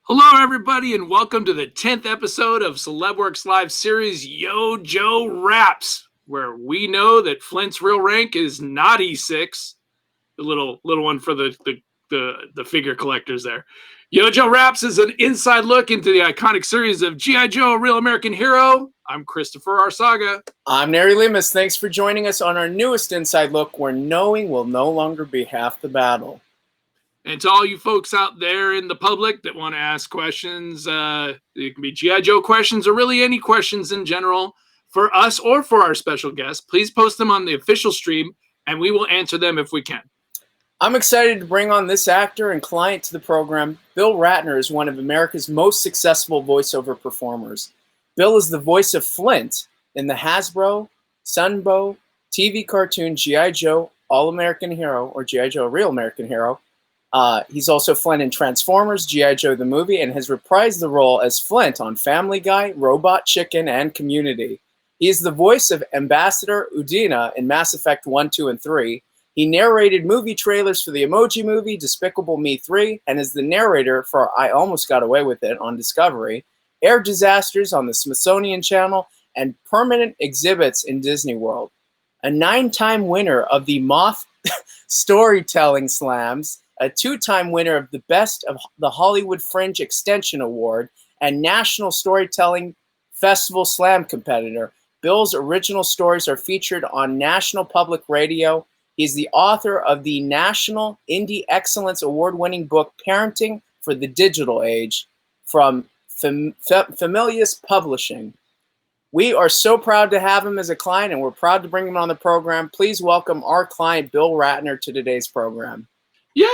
Hello, everybody, and welcome to the 10th episode of CelebWorx Live series Yo Joe RAPS, where we know that Flint's real rank is not E6, the little one for the figure collectors there. Yo Joe RAPS is an inside look into the iconic series of G.I. Joe, A Real American Hero. I'm Christopher Arsaga. I'm Nery Lemus. Thanks for joining us on our newest inside look, where knowing will no longer be half the battle. And to all you folks out there in the public that want to ask questions, it can be G.I. Joe questions or really any questions in general for us or for our special guests. Please post them on the official stream, and we will answer them if we can. I'm excited to bring on this actor and client to the program. Bill Ratner is one of America's most successful voiceover performers. Bill is the voice of Flint in the Hasbro, Sunbow, TV cartoon G.I. Joe, All-American Hero, or G.I. Joe, Real American Hero. He's also Flint in Transformers, G.I. Joe the movie, and has reprised the role as Flint on Family Guy, Robot Chicken, and Community. He is the voice of Ambassador Udina in Mass Effect 1, 2, and 3. He narrated movie trailers for the Emoji Movie, Despicable Me 3, and is the narrator for I Almost Got Away With It on Discovery, Air Disasters on the Smithsonian Channel, and permanent exhibits in Disney World. A 9-time winner of the Moth Storytelling Slams, a 2-time winner of the Best of the Hollywood Fringe Extension Award, and National Storytelling Festival Slam competitor. Bill's original stories are featured on National Public Radio. He's the author of the National Indie Excellence Award-winning book, Parenting for the Digital Age, from Familius Publishing. We are so proud to have him as a client, and we're proud to bring him on the program. Please welcome our client, Bill Ratner, to today's program. Yay!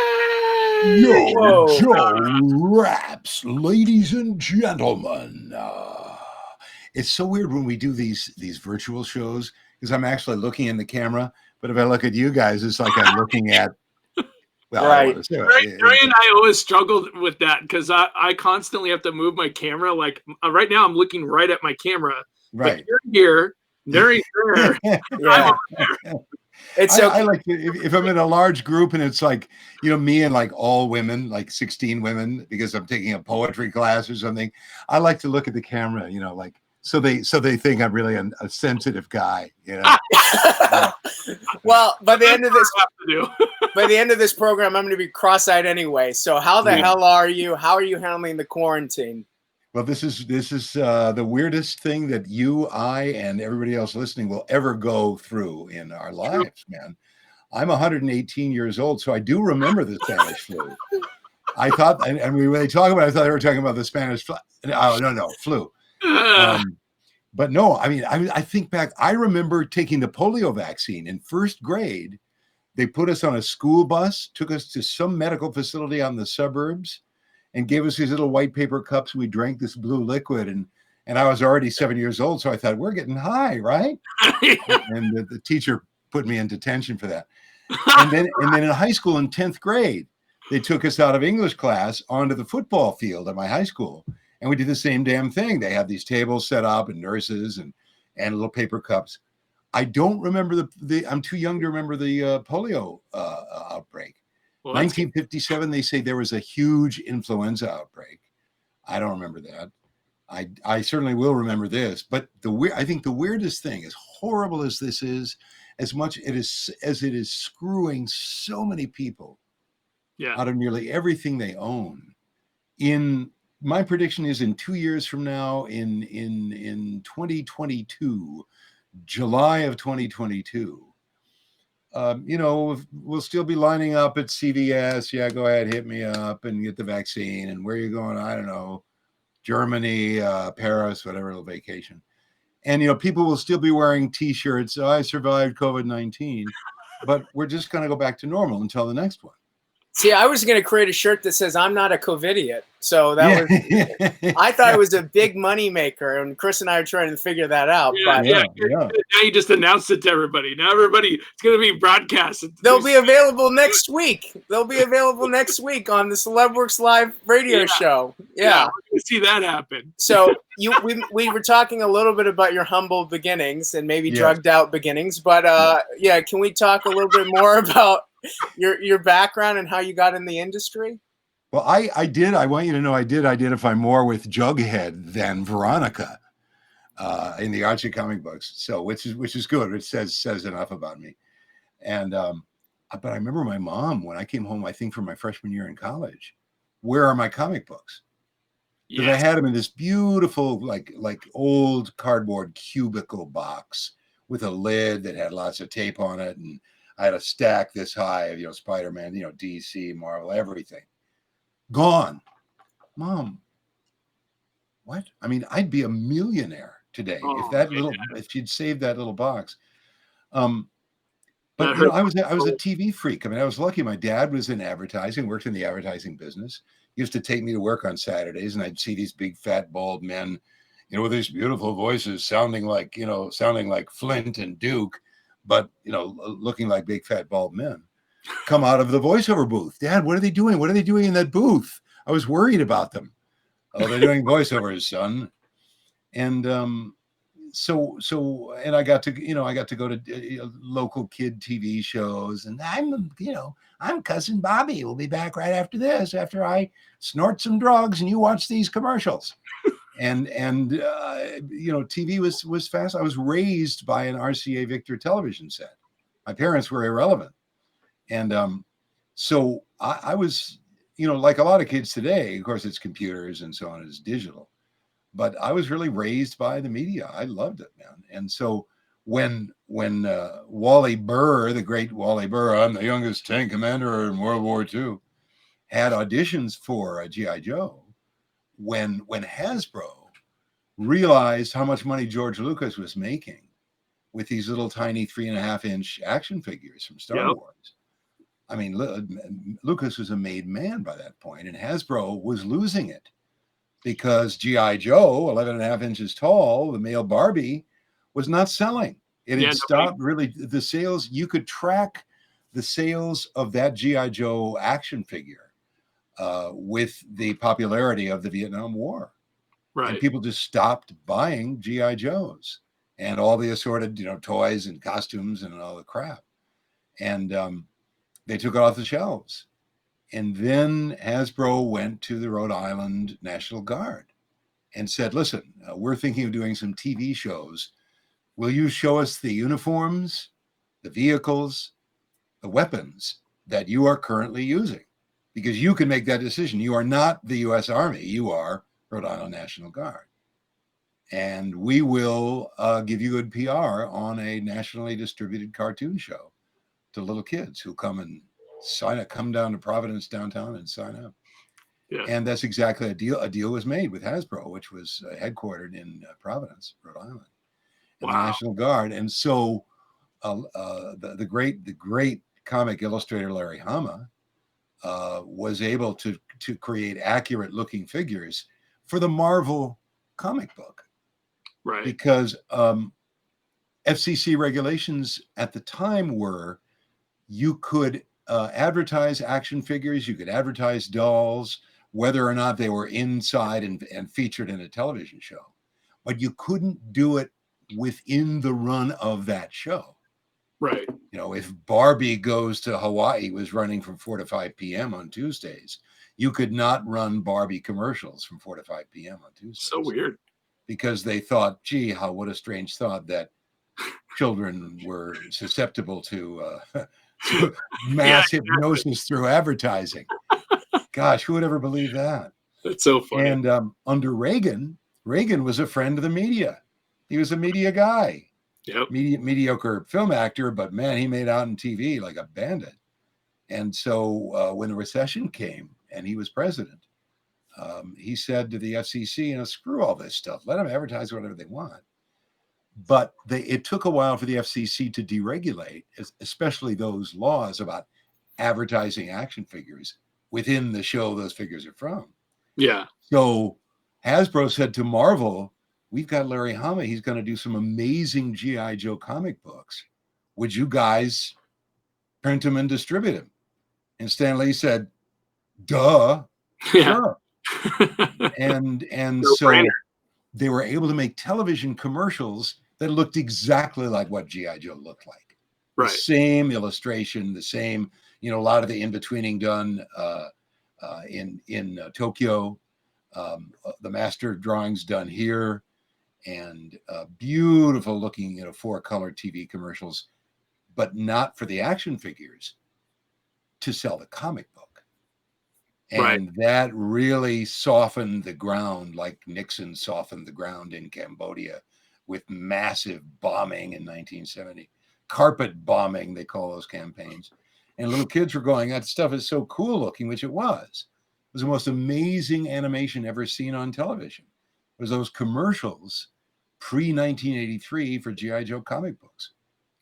Yo Joe RAPS, ladies and gentlemen. It's so weird when we do these virtual shows because I'm actually looking in the camera, but if I look at you guys, it's like I'm looking at. Well, right. Nery and I always struggled with that because I constantly have to move my camera. Like right now, I'm looking right at my camera. Right. But you're here, Nery's there. Yeah. I'm over there. It's okay. I like to, if I'm in a large group and it's like, me and like all women, like 16 women, because I'm taking a poetry class or something. I like to look at the camera, like so they think I'm really a sensitive guy, Well, by the end of this program, I'm going to be cross-eyed anyway. So how the hell are you? How are you handling the quarantine? Well, this is the weirdest thing that you, I, and everybody else listening will ever go through in our lives, man. I'm 118 years old, so I do remember the Spanish flu. I thought, and when they talk about it, I thought they were talking about the Spanish flu. Oh, no, flu. But no, I think back. I remember taking the polio vaccine in first grade. They put us on a school bus, took us to some medical facility on the suburbs, and gave us these little white paper cups. We drank this blue liquid, and I was already 7 years old, so I thought, we're getting high, right? And the teacher put me in detention for that. And then in high school in 10th grade, they took us out of English class onto the football field at my high school, and we did the same damn thing. They had these tables set up and nurses and little paper cups. I don't remember I'm too young to remember the polio outbreak. Well, 1957, they say there was a huge influenza outbreak. I don't remember that. I certainly will remember this. But I think the weirdest thing, as horrible as this is, as much as it is screwing so many people out of nearly everything they own. My prediction is in 2 years from now, in 2022, July of 2022. We'll still be lining up at CVS. Yeah, go ahead, hit me up and get the vaccine. And where are you going? I don't know, Germany, Paris, whatever, little vacation. And, people will still be wearing T-shirts. I survived COVID-19, but we're just going to go back to normal until the next one. See, I was going to create a shirt that says "I'm not a COVIDiot," so that was. I thought it was a big money maker, and Chris and I are trying to figure that out. Now you just announced it to everybody. Now it's going to be broadcast. They'll be available next week. They'll be available next week on the CelebWorx Live radio show. Yeah, we're going to see that happen. So we were talking a little bit about your humble beginnings and maybe drugged out beginnings, but can we talk a little bit more about your background and how you got in the industry? Well, I did. I want you to know I did identify more with Jughead than Veronica in the Archie comic books. So which is good. It says enough about me. And but I remember my mom when I came home, I think from my freshman year in college. Where are my comic books? Because I had them in this beautiful, like old cardboard cubicle box with a lid that had lots of tape on it, and I had a stack this high of Spider-Man, DC, Marvel, everything. Gone. Mom, what? I mean, I'd be a millionaire today if she'd saved that little box. But I was a TV freak. I mean, I was lucky. My dad was in advertising, worked in the advertising business. Used to take me to work on Saturdays, and I'd see these big, fat, bald men, with these beautiful voices, sounding like Flint and Duke, but looking like big, fat, bald men, come out of the voiceover booth. Dad, what are they doing? What are they doing in that booth? I was worried about them. Oh, they're doing voiceovers, son. And so and I got to go to local kid TV shows, and I'm Cousin Bobby. We'll be back right after this, after I snort some drugs and you watch these commercials. and TV was fast. I was raised by an RCA Victor television set. My parents were irrelevant, and so I was like a lot of kids today. Of course, it's computers and so on. It's digital. But I was really raised by the media. I loved it, man. And so when Wally Burr, the great Wally Burr, I'm the youngest tank commander in World War II, had auditions for G.I. Joe, when Hasbro realized how much money George Lucas was making with these little tiny 3.5-inch action figures from Star Wars. I mean, Lucas was a made man by that point, and Hasbro was losing it. Because G.I. Joe, 11.5 inches tall, the male Barbie, was not selling. It had stopped really. The sales, you could track the sales of that G.I. Joe action figure with the popularity of the Vietnam War. Right. And people just stopped buying G.I. Joes and all the assorted, toys and costumes and all the crap. And they took it off the shelves. And then Hasbro went to the Rhode Island National Guard and said, listen, we're thinking of doing some TV shows. Will you show us the uniforms, the vehicles, the weapons that you are currently using? Because you can make that decision. You are not the U.S. Army. You are Rhode Island National Guard. And we will give you good PR on a nationally distributed cartoon show to little kids who come and sign up, come down to Providence downtown and sign up. Yeah. And that's exactly a deal. A deal was made with Hasbro, which was headquartered in Providence, Rhode Island, and the National Guard. And so the great comic illustrator Larry Hama was able to create accurate looking figures for the Marvel comic book. Right. Because FCC regulations at the time were you could advertise action figures, you could advertise dolls, whether or not they were inside and featured in a television show. But you couldn't do it within the run of that show. Right. If Barbie Goes to Hawaii was running from 4 to 5 p.m. on Tuesdays, you could not run Barbie commercials from 4 to 5 p.m. on Tuesdays. So weird. Because they thought, gee, what a strange thought that children were susceptible to mass hypnosis through advertising. Gosh, who would ever believe that? That's so funny. And under Reagan was a friend of the media. He was a media guy. Yep. Mediocre film actor, but man, he made out on TV like a bandit. And so when the recession came and he was president, he said to the FCC, screw all this stuff. Let them advertise whatever they want. But it took a while for the FCC to deregulate, especially those laws about advertising action figures within the show those figures are from. Yeah. So Hasbro said to Marvel, we've got Larry Hama. He's going to do some amazing G.I. Joe comic books. Would you guys print them and distribute them? And Stan Lee said, duh. Yeah. Sure. and so they were able to make television commercials that looked exactly like what G.I. Joe looked like. Right. The same illustration, the same, a lot of the in-betweening done in Tokyo. The master drawings done here, and beautiful looking, 4-color TV commercials, but not for the action figures, to sell the comic book. And that really softened the ground, like Nixon softened the ground in Cambodia with massive bombing in 1970. Carpet bombing, they call those campaigns. And little kids were going, that stuff is so cool looking, which it was. It was the most amazing animation ever seen on television. It was those commercials pre-1983 for G.I. Joe comic books.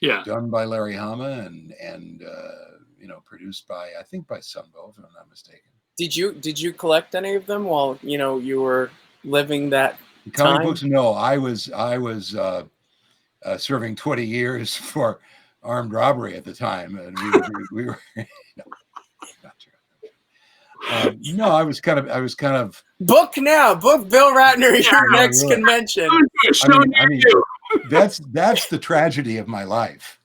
Yeah. Done by Larry Hama and produced by, I think, by Sunbow, if I'm not mistaken. Did you collect any of them while you were living that comic time? books? No, I was serving 20 years for armed robbery at the time, and we were no, not true. No, I was kind of book Bill Ratner at your next convention. I mean, that's the tragedy of my life.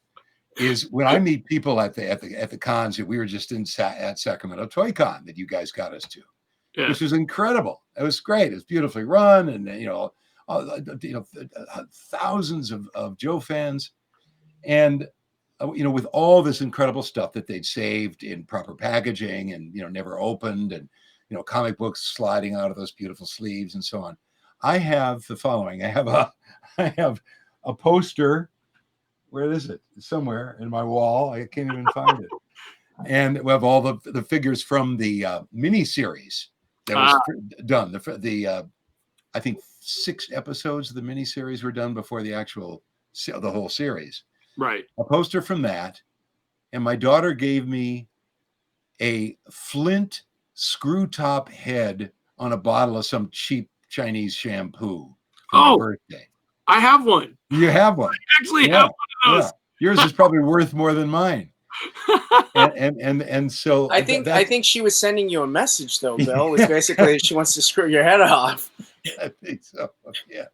Is when I meet people at the cons. We were just at Sacramento Toy Con that you guys got us to, which was incredible. It was great. It was beautifully run, and thousands of Joe fans, and with all this incredible stuff that they'd saved in proper packaging and never opened, and comic books sliding out of those beautiful sleeves and so on. I have the following. I have a poster. Where is it? It's somewhere in my wall. I can't even find it. And we have all the figures from the mini series that was done. The I think 6 episodes of the mini series were done before the whole series. Right. A poster from that, and my daughter gave me a Flint screw top head on a bottle of some cheap Chinese shampoo for my birthday. I have one. You have one. I actually have one of those. Yeah. Yours is probably worth more than mine. and so I think she was sending you a message though, Bill. It's basically she wants to screw your head off. I think so. Yeah.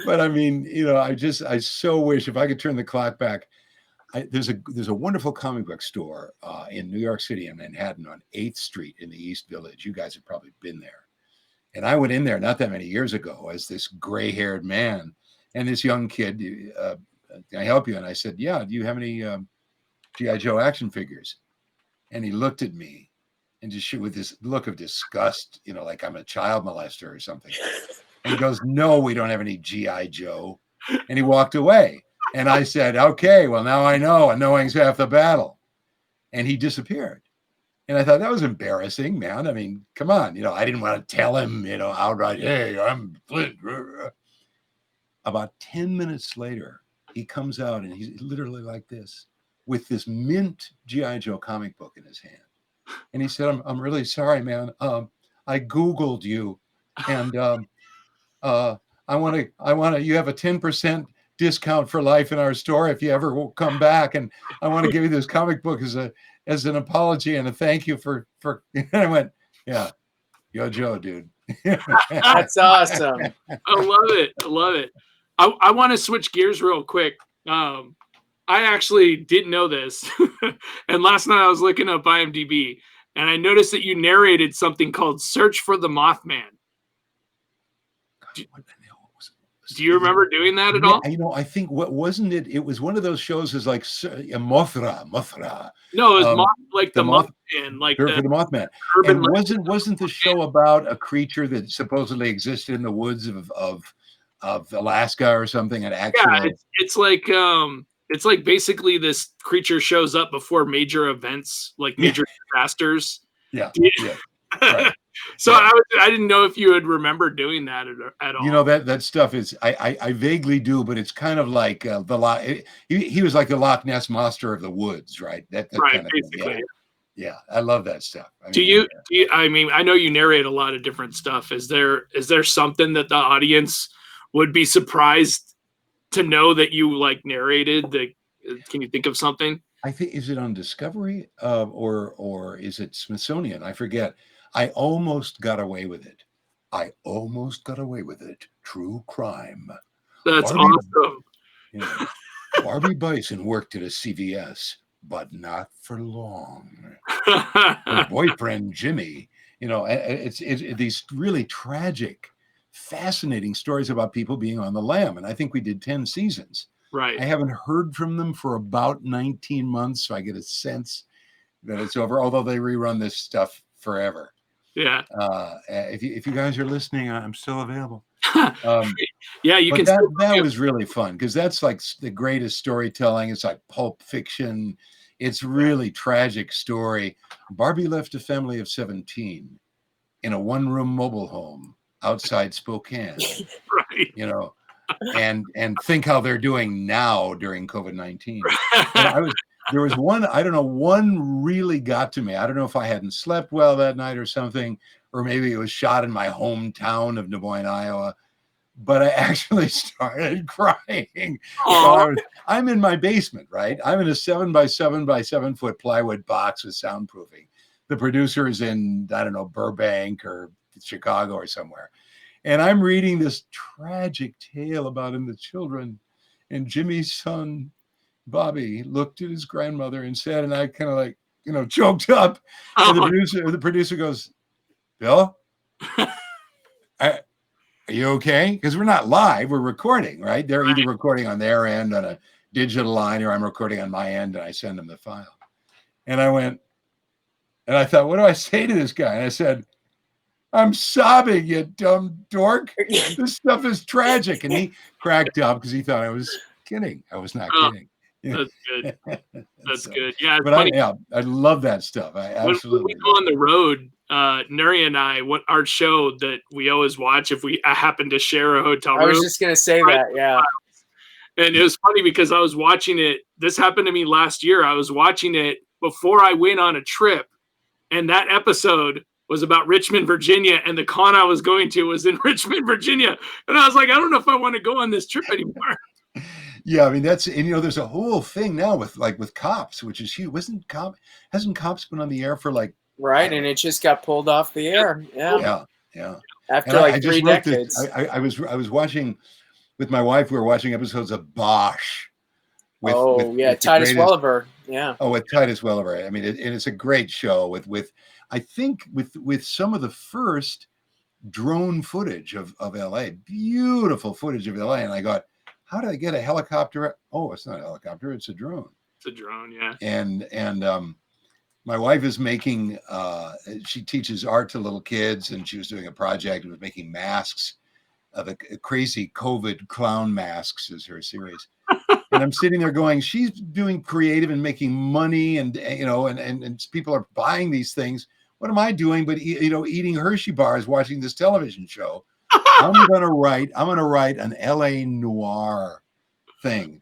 But I mean, I so wish if I could turn the clock back. There's a wonderful comic book store in New York City in Manhattan on 8th Street in the East Village. You guys have probably been there. And I went in there not that many years ago as this gray-haired man. And this young kid, can I help you? And I said, yeah, do you have any G.I. Joe action figures? And he looked at me and just with this look of disgust, like I'm a child molester or something. And he goes, no, we don't have any G.I. Joe. And he walked away. And I said, okay, well, now I know. And knowing's half the battle. And he disappeared. And I thought that was embarrassing, man. I mean, come on. I didn't want to tell him, outright, hey, I'm Flint. About 10 minutes later, he comes out and he's literally like this with this mint G.I. Joe comic book in his hand. And he said, I'm really sorry, man. I Googled you and I want to, you have a 10% discount for life in our store if you ever will come back. And I want to give you this comic book as an apology and a thank you for, and I went, yeah, yo Joe, dude. That's awesome. I love it. I want to switch gears real quick. I actually didn't know this. And last night I was looking up IMDb and I noticed that you narrated something called Search for the Mothman. Do you remember doing that at all? I think what wasn't it? It was one of those shows is like Mothra. No, it was the Mothman, like for the Mothman. And wasn't the show about a creature that supposedly existed in the woods of Alaska or something? It's like basically this creature shows up before major events, like major disasters. Yeah. Right. So yeah. I didn't know if you would remember doing that at all. That stuff is I vaguely do, but it's kind of like he was like the Loch Ness monster of the woods, right? That right, kind of basically. Thing. Yeah, I love that stuff. Do you? I mean, I know you narrate a lot of different stuff. Is there something that the audience would be surprised to know that you like narrated? Can you think of something? I think, is it on Discovery or is it Smithsonian? I forget. I almost got away with it. True crime. That's awesome. Barbie Bison worked at a CVS, but not for long. Her boyfriend, Jimmy, It's these really tragic, fascinating stories about people being on the lam. And I think we did 10 seasons. Right. I haven't heard from them for about 19 months, so I get a sense that it's over, although they rerun this stuff forever. Yeah. If you guys are listening, I'm still available. Yeah, you but can. That was really fun because that's like the greatest storytelling. It's like Pulp Fiction. It's really tragic story. Barbie left a family of 17 in a one-room mobile home outside Spokane. Right. And think how they're doing now during COVID-19. And there was one, I don't know, one really got to me. I don't know if I hadn't slept well that night or something, or maybe it was shot in my hometown of Des Moines, Iowa. But I actually started crying. So I'm in my basement, right? I'm in a 7 by 7 by 7 foot plywood box with soundproofing. The producer is in, I don't know, Burbank or Chicago or somewhere. And I'm reading this tragic tale about him, the children. And Jimmy's son, Bobby, looked at his grandmother and said, and I kind of like, choked up. And the producer goes, Bill, are you okay? Because we're not live, we're recording, right? They're either recording on their end on a digital line, or I'm recording on my end and I send them the file. And I went, and I thought, what do I say to this guy? And I said, I'm sobbing, you dumb dork. This stuff is tragic. And he cracked up because he thought I was kidding. I was not kidding. That's good. That's good. Yeah. But I love that stuff. I absolutely. When we go on the road, Nery and I, our show that we always watch if we happen to share a hotel room. I was just going to say that. Yeah. And it was funny because I was watching it. This happened to me last year. I was watching it before I went on a trip. And that episode was about Richmond, Virginia, and the con I was going to was in Richmond, Virginia. And I was like, I don't know if I want to go on this trip anymore. Yeah, I mean, there's a whole thing now with Cops, which is huge. Hasn't Cops been on the air for like right, and it just got pulled off the air. Yeah. After 3 decades. I was watching with my wife. We were watching episodes of Bosch. With Titus Welliver. Yeah. Oh, with Titus Welliver. I mean, it's a great show with I think with some of the first drone footage of LA, beautiful footage of LA. And I got, how did I get a helicopter? Oh, it's not a helicopter, it's a drone. It's a drone, yeah. And my wife is making, she teaches art to little kids, and she was doing a project with making masks. The crazy COVID clown masks is her series. And I'm sitting there going, she's doing creative and making money, and and people are buying these things. What am I doing but eating Hershey bars, watching this television show? I'm gonna write an LA noir thing.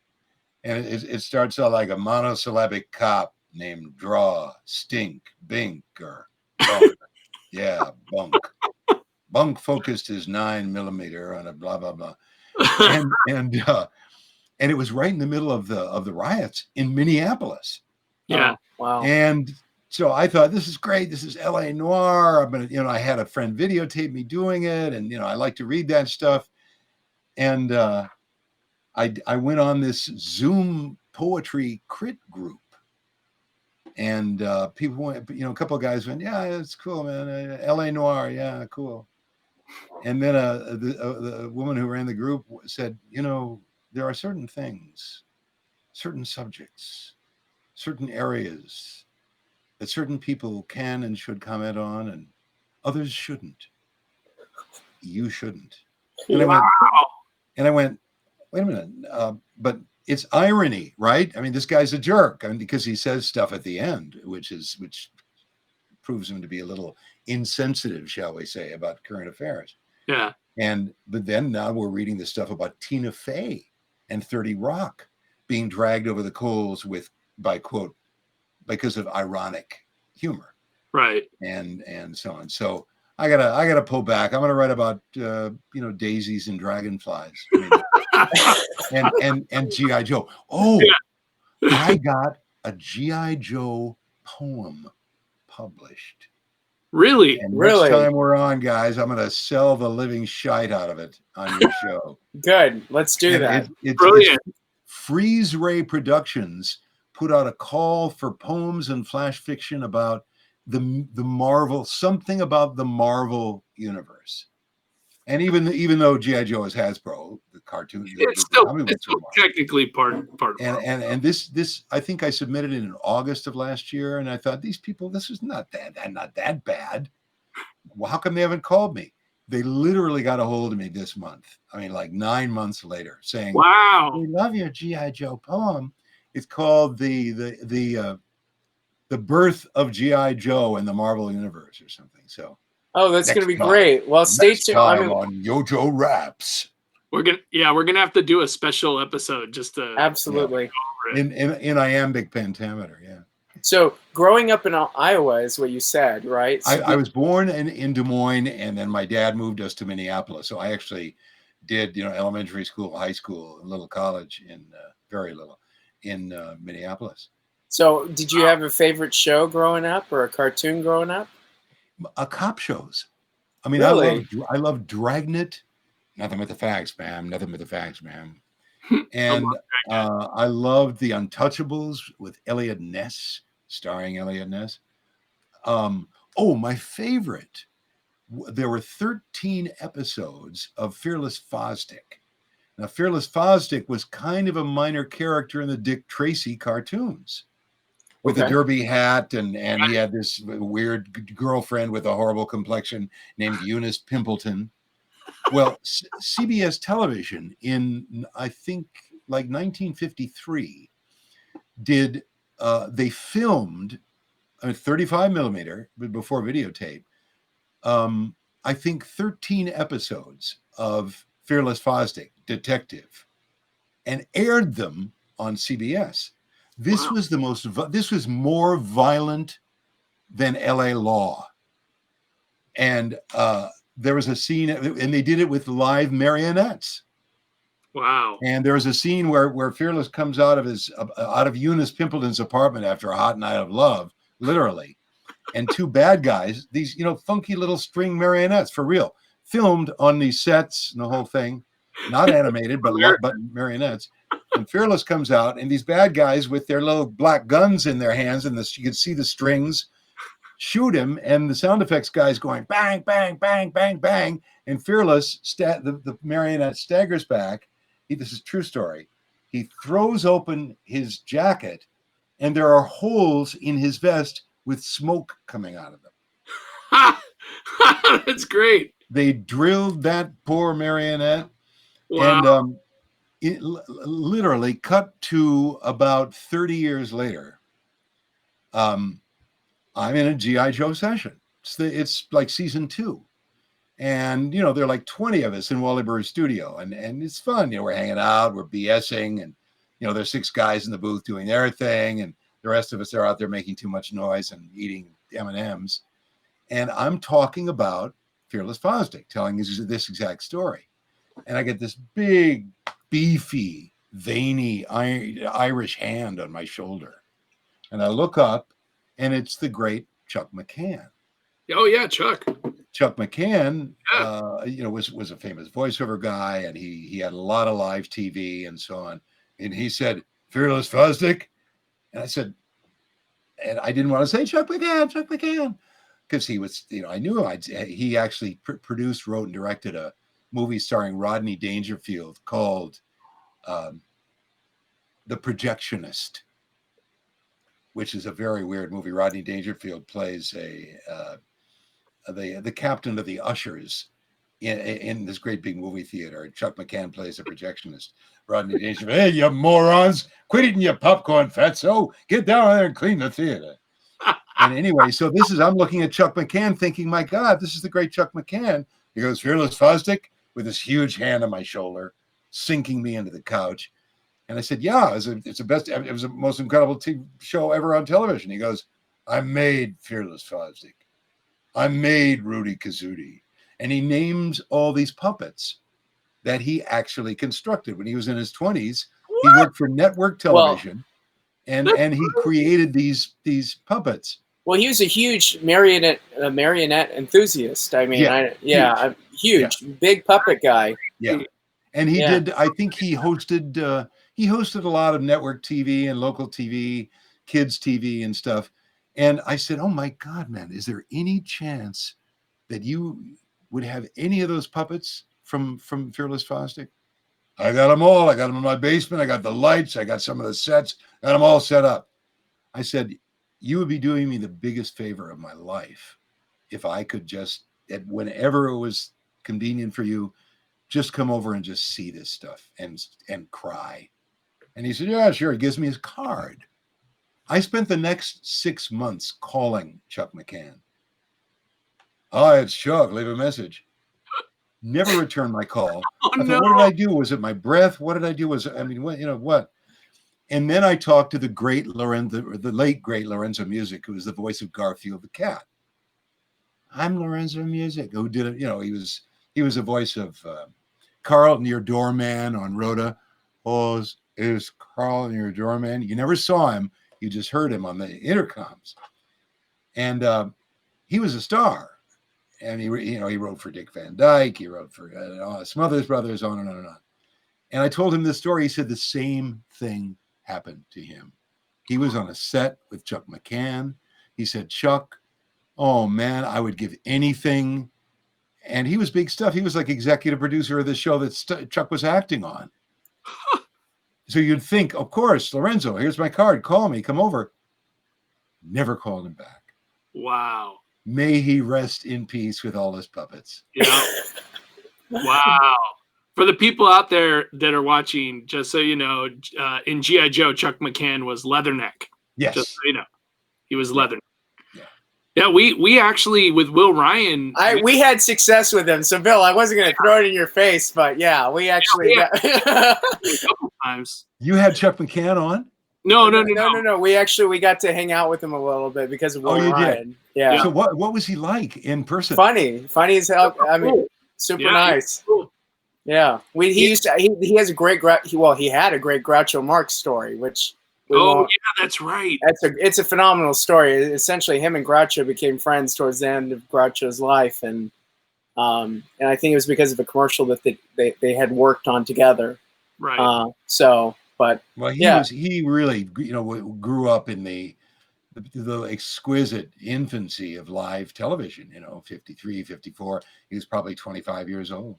And it starts out like a monosyllabic cop named Draw, Stink, Bink, or Bunk. Yeah, Bunk. Bunk focused his 9mm on a blah blah blah. And it was right in the middle of the riots in Minneapolis. Yeah. Oh, wow. And so I thought, this is great. This is LA noir. I'm gonna, I had a friend videotape me doing it, and I like to read that stuff. And I went on this Zoom poetry crit group, and people went, a couple of guys went, yeah, it's cool, man. LA noir, yeah, cool. And then the woman who ran the group said, there are certain things, certain subjects, certain areas that certain people can and should comment on, and others shouldn't. You shouldn't. And I went, wait a minute, but it's irony, right? I mean, this guy's a jerk. I mean, because he says stuff at the end, which proves him to be a little insensitive, shall we say, about current affairs. Yeah. But then now we're reading the stuff about Tina Fey and 30 Rock being dragged over the coals because of ironic humor, right? And so on. So I gotta pull back. I'm gonna write about daisies and dragonflies, and GI Joe. Oh, yeah. I got a GI Joe poem published. Really? And next time we're on, guys, I'm gonna sell the living shite out of it on your show. Good. Let's do that. It's brilliant. Freeze Ray Productions put out a call for poems and flash fiction about the Marvel, something about the Marvel universe. And even though G.I. Joe is Hasbro, the cartoon, It's the comic books are still Marvel. technically part of Marvel. And this I think I submitted it in August of last year, and I thought, these people, this is not that bad. Well, how come they haven't called me? They literally got a hold of me this month. I mean, like 9 months later, saying, Wow. "We love your G.I. Joe poem. It's called the birth of G.I. Joe in the Marvel universe or something." So, Oh, that's going to be next time- great. Well, stay next tuned. time on Yojo Raps. We're gonna have to do a special episode just to Absolutely. In iambic pentameter, yeah. So growing up in Iowa is what you said, right? So I was born in Des Moines, and then my dad moved us to Minneapolis. So I actually did, elementary school, high school, and little college very little in Minneapolis. So did you have a favorite show growing up or a cartoon growing up? Cop shows. I mean, Really? I love Dragnet. Nothing but the facts, ma'am. Nothing but the facts, ma'am. And I loved the Untouchables with Elliot Ness, starring Elliot Ness. My favorite. There were 13 episodes of Fearless Fosdick. Now, Fearless Fosdick was kind of a minor character in the Dick Tracy cartoons, with a derby hat, and he had this weird girlfriend with a horrible complexion named Eunice Pimpleton. Well, CBS television in, I think, like 1953 they filmed 35 millimeter, but before videotape, I think 13 episodes of Fearless Fosdick, Detective, and aired them on CBS. This was this was more violent than LA Law. And there was a scene, and they did it with live marionettes. Wow. And there was a scene where Fearless comes out of Eunice Pimpleton's apartment after a hot night of love, literally. And two bad guys, these, funky little string marionettes, for real, filmed on these sets and the whole thing, not animated, but marionettes. And Fearless comes out, and these bad guys with their little black guns in their hands, and you can see the strings, shoot him, and the sound effects guy's going bang, bang, bang, bang, bang, and Fearless, the marionette staggers back. This is a true story. He throws open his jacket, and there are holes in his vest with smoke coming out of them. That's great. They drilled that poor marionette. Wow. And it literally cut to about 30 years later. I'm in a G.I. Joe session. It's like season 2. And, there are like 20 of us in Wally Burr's studio. And it's fun. We're hanging out, we're BSing. And, there's 6 guys in the booth doing their thing. And the rest of us are out there making too much noise and eating M&Ms. And I'm talking about Fearless Fosdick, telling this exact story. And I get this big, beefy, veiny Irish hand on my shoulder. And I look up, and it's the great Chuck McCann. Oh, yeah, Chuck. Chuck McCann, was a famous voiceover guy, and he had a lot of live TV and so on. And he said, "Fearless Fosdick," and I said, and I didn't want to say Chuck McCann, because he was, I knew he actually produced, wrote, and directed a movie starring Rodney Dangerfield called The Projectionist, which is a very weird movie. Rodney Dangerfield plays the captain of the ushers in this great big movie theater. Chuck McCann plays a projectionist. Rodney Dangerfield, "Hey, you morons, quit eating your popcorn, fatso. Get down there and clean the theater." And anyway, so I'm looking at Chuck McCann thinking, my God, this is the great Chuck McCann. He goes, "Fearless Fosdick," with this huge hand on my shoulder, sinking me into the couch. And I said, "Yeah, it was the most incredible TV show ever on television." He goes, "I made Fearless Fosdick. I made Rudy Kazudi." And he names all these puppets that he actually constructed when he was in his 20s. What? He worked for network television, and he created these puppets. Well, he was a huge marionette enthusiast. I mean, huge, big puppet guy. Yeah, and he did. I think he hosted a lot of network TV and local TV, kids TV and stuff. And I said, oh my God, man, is there any chance that you would have any of those puppets from Fearless Fosdick? I got them all. I got them in my basement. I got the lights. I got some of the sets. Got them all set up. I said, you would be doing me the biggest favor of my life if I could just, whenever it was convenient for you, just come over and just see this stuff and cry. And he said, yeah, sure. He gives me his card. I spent the next 6 months calling Chuck McCann. Hi, it's Chuck. Leave a message. Never returned my call. Oh, I thought, no. what did I do? Was it my breath? What did I do? What? And then I talked to the late great Lorenzo Music, who was the voice of Garfield the cat. I'm Lorenzo Music, who did it. He was the voice of Carlton, your doorman on Rhoda. Oh, is Carlton your doorman? You never saw him. You just heard him on the intercoms. And he was a star. And he wrote for Dick Van Dyke. He wrote for Smothers Brothers, on and on and on. And I told him this story. He said the same thing happened to him. He was on a set with Chuck McCann. He said, Chuck, oh man, I would give anything. And he was big stuff. He was like executive producer of the show that Chuck was acting on. So you'd think, of course, Lorenzo, here's my card. Call me. Come over. Never called him back. Wow. May he rest in peace with all his puppets. Yeah. Wow. For the people out there that are watching, just so you know, in G.I. Joe, Chuck McCann was Leatherneck. Yes. Just so you know. He was Leatherneck. Yeah. Yeah, we actually, with Will Ryan. We had success with him. So, Bill, I wasn't going to throw it in your face, but yeah, we actually got a couple times. You had Chuck McCann on? No. We got to hang out with him a little bit because of Will Ryan. Did? Yeah. So what was he like in person? Funny as hell. I mean, super nice. Cool. Yeah. He has a great he had a great Groucho Marx story, which yeah, that's right. It's a phenomenal story. Essentially, him and Groucho became friends towards the end of Groucho's life, and I think it was because of a commercial that they had worked on together. Right. He really grew up in the exquisite infancy of live television. 53, 54. He was probably 25 years old.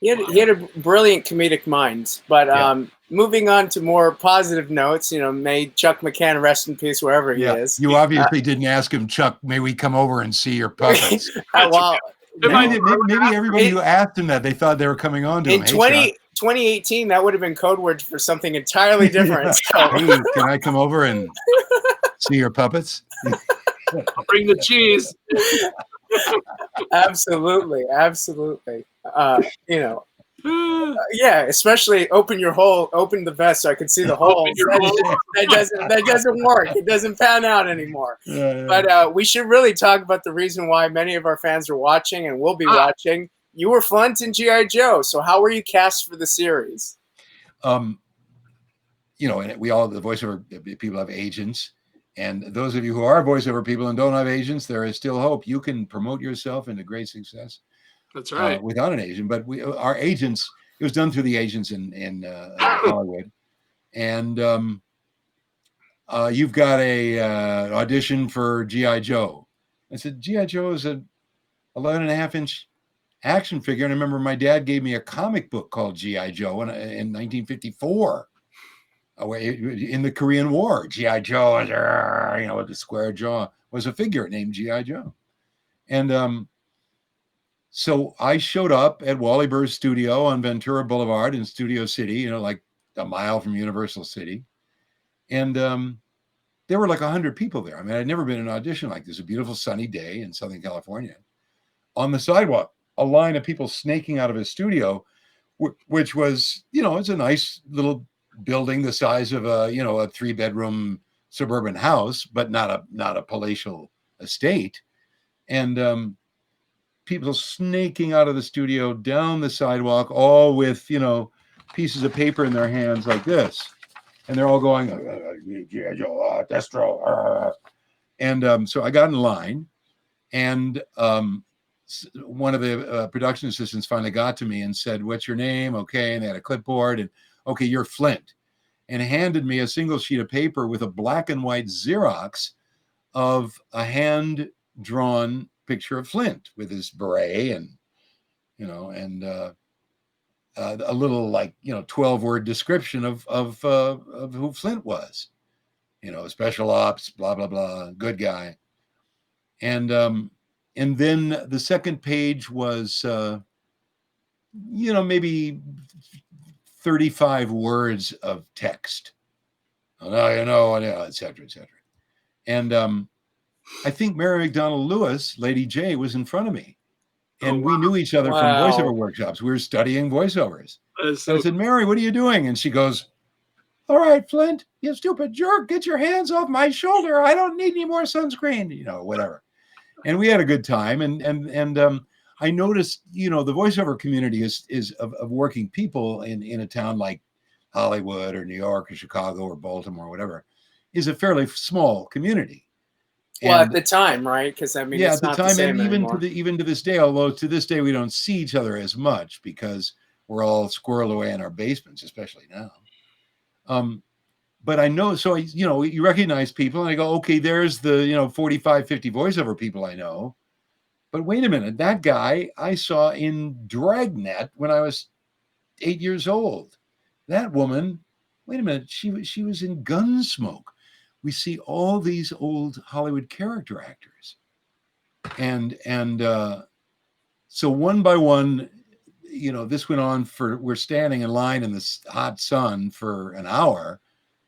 He had a brilliant comedic mind, but moving on to more positive notes, may Chuck McCann rest in peace wherever he is. You obviously didn't ask him, Chuck, may we come over and see your puppets? Maybe everybody who asked him that, they thought they were coming on to him. In 2018, that would have been code words for something entirely different. Hey, can I come over and see your puppets? I'll bring the cheese. Absolutely. Especially open the vest so I can see the holes. That doesn't work. It doesn't pan out anymore. But we should really talk about the reason why many of our fans are watching and will be watching. You were Flint in G.I. Joe. So how were you cast for the series? And we all, the voiceover people, have agents. And those of you who are voiceover people and don't have agents, there is still hope. You can promote yourself into great success. That's right. Without an agent, but our agents, it was done through the agents in Hollywood. And you've got an audition for G.I. Joe. I said, G.I. Joe is a 11.5-inch action figure. And I remember my dad gave me a comic book called G.I. Joe in 1954. In the Korean War, G.I. Joe, with the square jaw, was a figure named G.I. Joe. And so I showed up at Wally Burr's studio on Ventura Boulevard in Studio City, like a mile from Universal City. And there were like 100 people there. I mean, I'd never been in an audition like this. A beautiful sunny day in Southern California. On the sidewalk, a line of people snaking out of his studio, which was, it's a nice little building the size of a 3-bedroom suburban house, but not a palatial estate. And people snaking out of the studio down the sidewalk, all with, pieces of paper in their hands like this. And they're all going, Destro. And so I got in line, and one of the production assistants finally got to me and said, what's your name? Okay. And they had a clipboard, and okay, you're Flint, and handed me a single sheet of paper with a black and white Xerox of a hand-drawn picture of Flint with his beret and, and a little 12-word description of who Flint was, special ops, blah, blah, blah, good guy. And then the second page was, maybe 35 words of text. Oh, no, et cetera, et cetera. And I think Mary McDonald Lewis, Lady J, was in front of me. And we knew each other from voiceover workshops. We were studying voiceovers. So I said, Mary, what are you doing? And she goes, all right, Flint, you stupid jerk, get your hands off my shoulder. I don't need any more sunscreen, whatever. And we had a good time. And I noticed, the voiceover community is of working people in a town like Hollywood or New York or Chicago or Baltimore or whatever, is a fairly small community. Well, at the time, right? Because it's at the not time, the same and anymore. even to this day, although to this day we don't see each other as much because we're all squirreled away in our basements, especially now. But I know, so you recognize people, and I go, okay, there's the 45, 50 voiceover people I know. But wait a minute, that guy I saw in Dragnet when I was 8 years old. That woman, wait a minute, she was in Gunsmoke. We see all these old Hollywood character actors. And so one by one, this went on we're standing in line in this hot sun for an hour.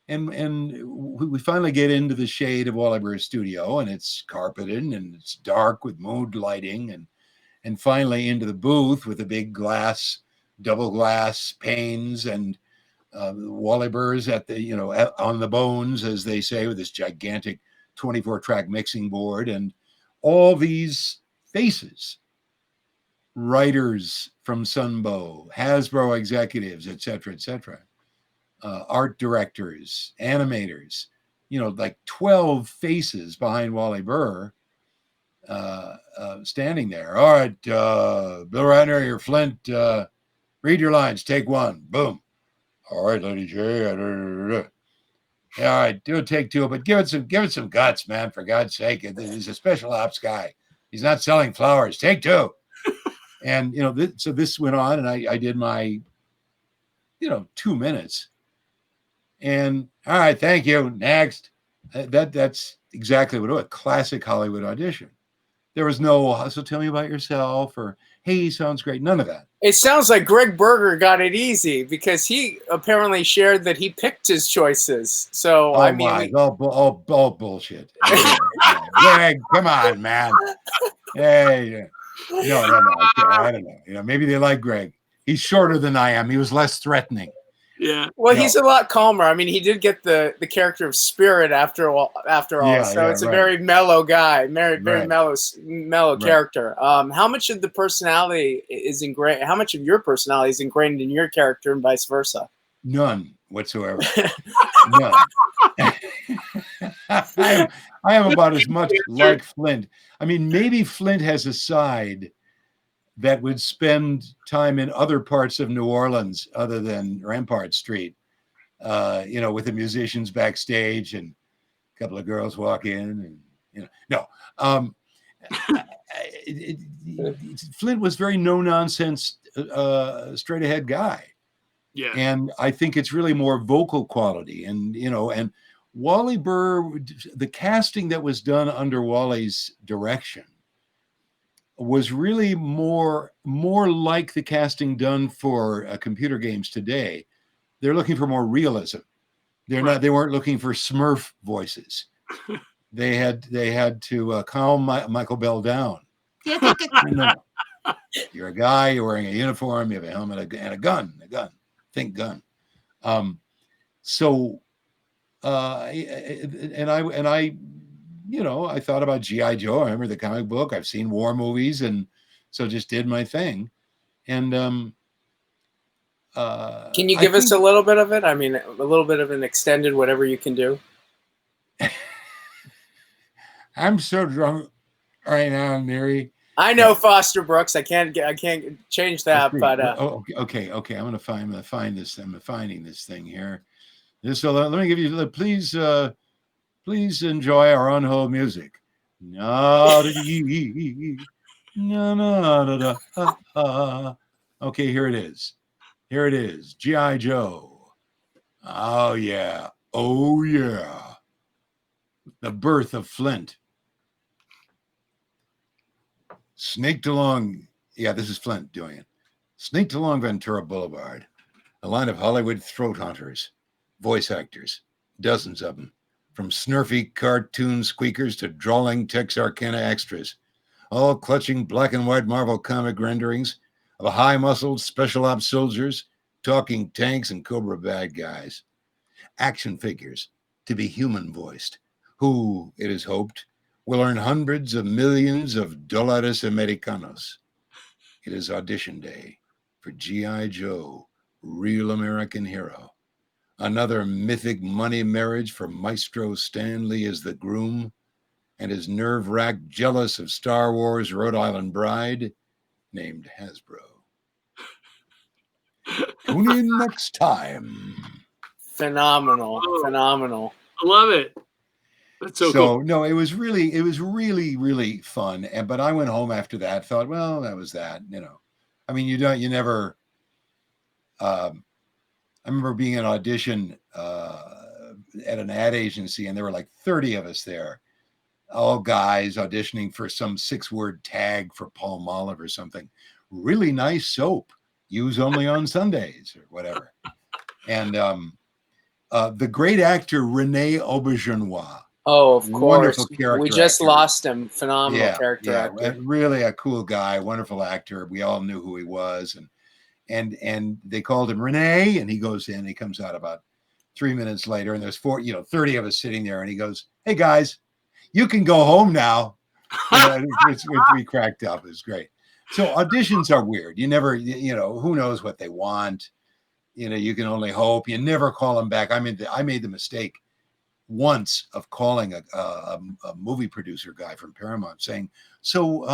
And we finally get into the shade of Wally Burr's studio, and it's carpeted and it's dark with mood lighting, and finally into the booth with the big double glass panes, and Wally Burr's at the on the bones, as they say, with this gigantic 24-track mixing board, and all these faces, writers from Sunbow, Hasbro executives, et cetera, art directors, animators, 12 faces behind Wally Burr standing there. All right, Bill Ratner, you're Flint. Read your lines. Take one. Boom. All right, Lady J. All right, do a take two, but give it some guts, man. For God's sake, he's a special ops guy. He's not selling flowers. Take two. And so this went on, and I did my 2 minutes. And all right, thank you. Next. That's exactly what it was. A classic Hollywood audition. There was no, so tell me about yourself, or hey, sounds great. None of that. It sounds like Greg Berger got it easy because he apparently shared that he picked his choices. So all bullshit. Greg, come on, man. Hey, no. I don't know. Maybe they like Greg. He's shorter than I am. He was less threatening. Yeah. Well, he's a lot calmer. I mean, he did get the character of Spirit after all. So it's a very mellow guy, very mellow character. How much of the personality is ingrained? How much of your personality is ingrained in your character, and vice versa? None whatsoever. None. I am about as much like Flint. I mean, maybe Flint has a side that would spend time in other parts of New Orleans other than Rampart Street, with the musicians backstage and a couple of girls walk in, and Flint was very no nonsense, straight ahead guy. Yeah. And I think it's really more vocal quality, and Wally Burr, the casting that was done under Wally's direction was really more like the casting done for computer games today. They're looking for more realism. They weren't looking for Smurf voices. They had to calm Michael Bell down. No. You're a guy, you're wearing a uniform, you have a helmet and a gun. Think gun. I thought about G.I. Joe. I remember the comic book. I've seen war movies, and so just did my thing. And can you give us a little bit of it? I mean, a little bit of an extended, whatever you can do. I'm so drunk right now, Nery. I know Foster Brooks. I can't change that. But okay. I'm finding this thing here. So let me give you. Please Please enjoy our on-hold music. Okay, here it is. Here it is. G.I. Joe. Oh, yeah. Oh, yeah. The birth of Flint. Snaked along. Yeah, this is Flint doing it. Snaked along Ventura Boulevard. A line of Hollywood throat hunters, voice actors, dozens of them, from snurfy cartoon squeakers to drawling Texarkana extras, all clutching black and white Marvel comic renderings of high-muscled special ops soldiers, talking tanks, and Cobra bad guys. Action figures to be human-voiced, who, it is hoped, will earn hundreds of millions of dólares americanos. It is audition day for G.I. Joe, Real American Hero. Another mythic money marriage for Maestro Stan Lee as the groom and his nerve-wracked, jealous of Star Wars Rhode Island bride named Hasbro. Tune in next time. Phenomenal. Phenomenal. I love it. That's so cool. No, it was really fun. But I went home after that, thought, well, that was that, I mean, you never, I remember being in an audition at an ad agency, and there were like 30 of us there, all guys auditioning for some 6-word tag for Palmolive or something. Really nice soap, use only on Sundays or whatever. And the great actor Rene Auberjonois. Oh, of course. We just actor. lost him. Phenomenal character actor. Really a cool guy, wonderful actor. We all knew who he was, and they called him Rene, and he goes in. He comes out about 3 minutes later, and there's 30 of us sitting there, and he goes, "Hey guys, you can go home now." We cracked up. It was great. So auditions are weird. You never, who knows what they want. You can only hope. You never call them back. I mean, I made the mistake once of calling a movie producer guy from Paramount saying, "So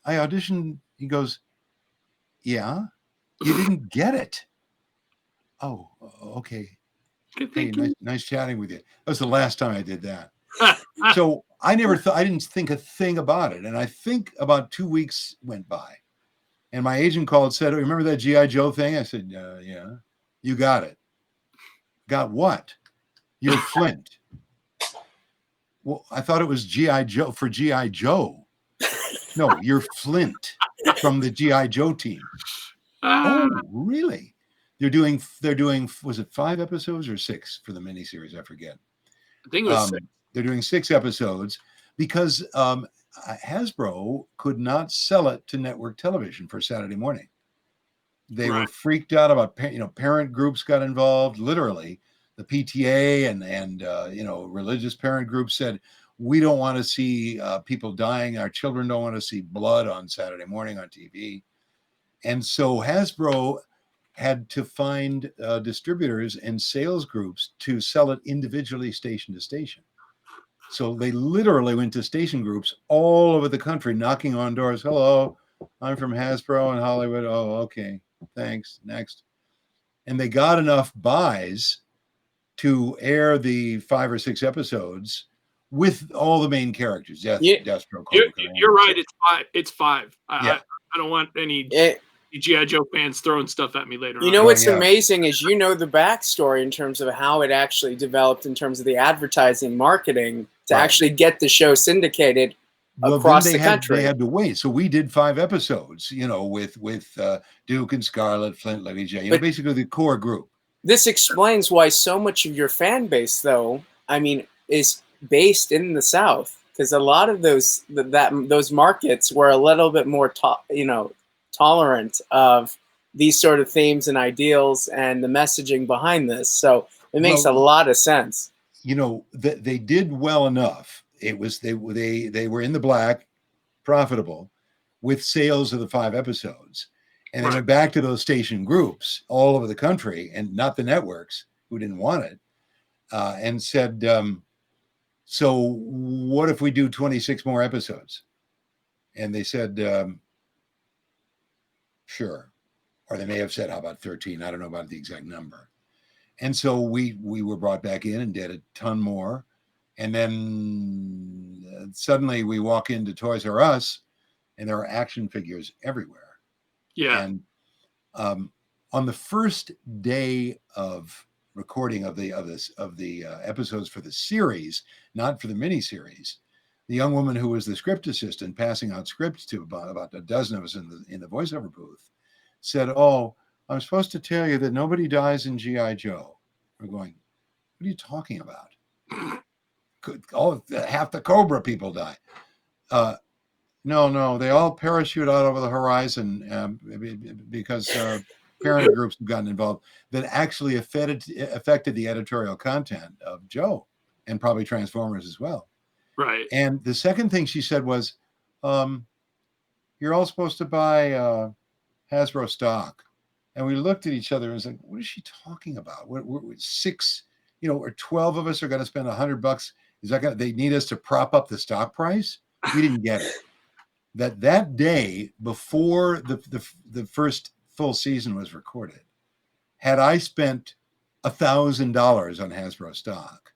I auditioned." He goes, "Yeah, you didn't get it." "Oh, okay. Hey, nice chatting with you." That was the last time I did that. So I didn't think a thing about it. And I think about 2 weeks went by, and my agent called and said, "Oh, remember that G.I. Joe thing?" I said, "Yeah." "You got it." "Got what?" "You're Flint." "Well, I thought it was G.I. Joe for G.I. Joe." "No, you're Flint from the G.I. Joe team." "Oh, really?" They're doing, was it 5 episodes or 6 for the miniseries? I forget. I think it was 6. They're doing 6 episodes because Hasbro could not sell it to network television for Saturday morning. They were freaked out about, parent groups got involved, literally. The PTA and religious parent groups said, "We don't want to see people dying. Our children don't want to see blood on Saturday morning on TV." And so Hasbro had to find distributors and sales groups to sell it individually station to station. So they literally went to station groups all over the country, knocking on doors. "Hello, I'm from Hasbro in Hollywood." "Oh, okay. Thanks. Next." And they got enough buys to air the 5 or 6 episodes with all the main characters. Destro. You're right. It's 5. I don't want any G.I. Joe fans throwing stuff at me later on. What's amazing is the backstory in terms of how it actually developed in terms of the advertising marketing to actually get the show syndicated across the country. They had to wait. So we did 5 episodes, with Duke and Scarlett, Flint, Lady J, basically the core group. This explains why so much of your fan base, though, is based in the South, because a lot of those markets were a little bit more tolerant of these sort of themes and ideals and the messaging behind this. So it makes a lot of sense. They did well enough. It was they were in the black, profitable, with sales of the 5 episodes. And they went back to those station groups all over the country, and not the networks who didn't want it, and said, "So what if we do 26 more episodes?" And they said, "Sure." Or they may have said, "How about 13? I don't know about the exact number. And so we were brought back in and did a ton more. And then suddenly we walk into Toys R Us, and there are action figures everywhere. Yeah. And on the first day of recording of the episodes for the series, not for the miniseries, the young woman who was the script assistant passing out scripts to about a dozen of us in the voiceover booth said, "Oh, I'm supposed to tell you that nobody dies in G.I. Joe." We're going, "What are you talking about? Half the Cobra people die." No, they all parachute out over the horizon because parent groups have gotten involved that actually affected the editorial content of Joe and probably Transformers as well. Right. And the second thing she said was, "You're all supposed to buy Hasbro stock." And we looked at each other and was like, "What is she talking about? We're 6, or 12 of us are going to spend $100. Is that they need us to prop up the stock price?" We didn't get it. That day before the first full season was recorded, had I spent $1,000 on Hasbro stock,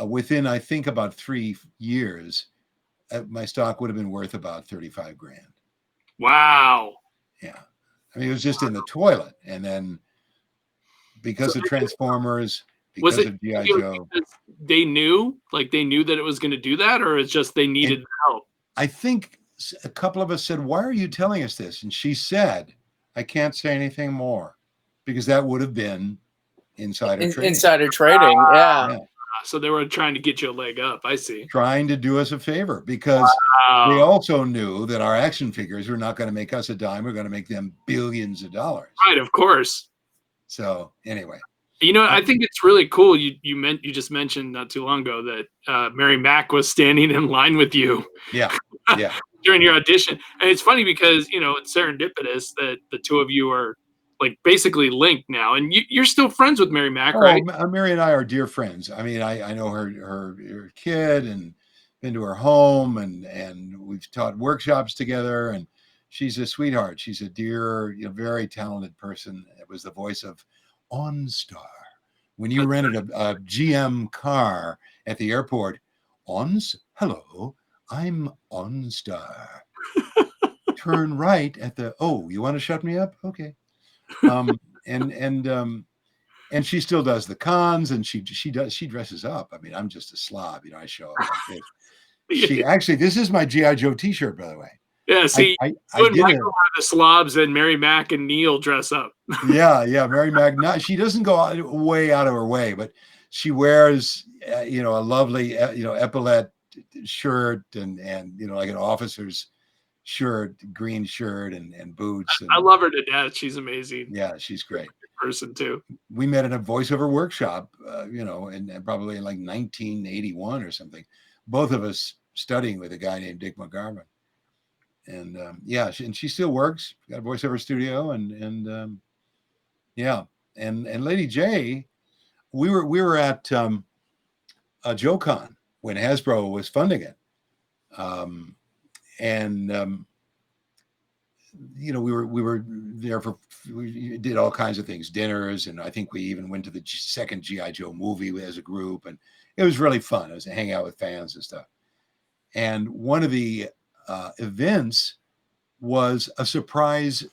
within, I think, about 3 years, my stock would have been worth about 35 grand. Wow. Yeah. I mean, it was just in the toilet. And then because of Transformers, because of G.I. Joe. They knew that it was going to do that, or it's just they needed help? I think a couple of us said, "Why are you telling us this?" And she said, "I can't say anything more," because that would have been insider trading. Insider trading, yeah. So they were trying to get you a leg up. I see. Trying to do us a favor, because they also knew that our action figures were not going to make us a dime. We're going to make them billions of dollars. Right, of course. So anyway. I think it's really cool. You just mentioned not too long ago that Mary Mack was standing in line with you. Yeah. During your audition. And it's funny because, it's serendipitous that the two of you are like basically linked now. And you're still friends with Mary Mack, right? Mary and I are dear friends. I mean, I know her kid and been to her home, and we've taught workshops together, and she's a sweetheart. She's a dear, very talented person. It was the voice of OnStar. When you rented a GM car at the airport, hello, I'm OnStar. Turn right at you want to shut me up? Okay. And she still does the cons, and she dresses up. I mean, I'm just a slob, I show up like this. This is my G.I. Joe t-shirt, by the way. Yeah, see, I did Michael are the slobs, and Mary Mack and Neil dress up. Yeah, Mary Mack. She doesn't go way out of her way, but she wears, a lovely, epaulette shirt and like an officer's shirt, green shirt and boots. And I love her to death. She's amazing. Yeah, she's great. Person too. We met in a voiceover workshop, and probably in like 1981 or something. Both of us studying with a guy named Dick McGarvin. And and she still works. Got a voiceover studio, and Lady J, we were at JoeCon when Hasbro was funding it, we were there we did all kinds of things, dinners, and I think we even went to the second G.I. Joe movie as a group, and it was really fun. It was to hang out with fans and stuff. And one of the events was a surprise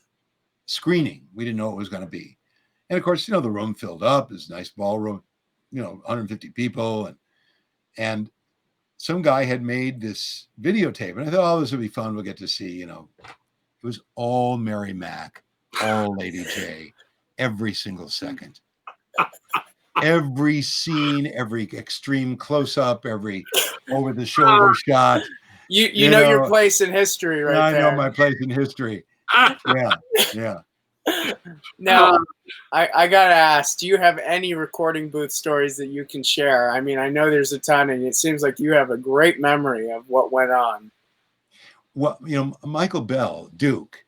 screening. We didn't know what it was going to be. And of course, the room filled up. It was a nice ballroom, 150 people. And some guy had made this videotape. And I thought, this would be fun. We'll get to see, It was all Mary Mack, all Lady J, every single second. Every scene, every extreme close-up, every over-the-shoulder shot. You know your place in history right there. I know my place in history. Yeah. Now, I got to ask, do you have any recording booth stories that you can share? I mean, I know there's a ton, and it seems like you have a great memory of what went on. Well, Michael Bell, Duke,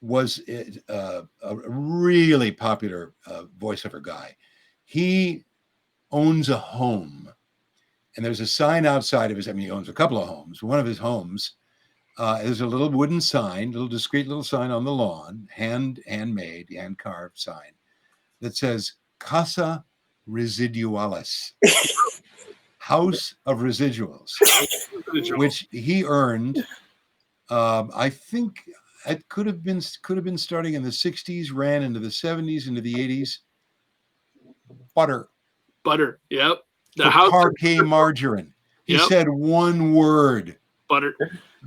was a really popular voiceover guy. He owns a home, and there's a sign outside of his. I mean, he owns a couple of homes. One of his homes, there's a little wooden sign, little discreet little sign on the lawn, handmade, hand carved sign that says "Casa Residualis. House of Residuals, which he earned. I think it could have been starting in the 60s, ran into the 70s, into the 80s. Butter. Yep. The parquet margarine. He said one word. Butter.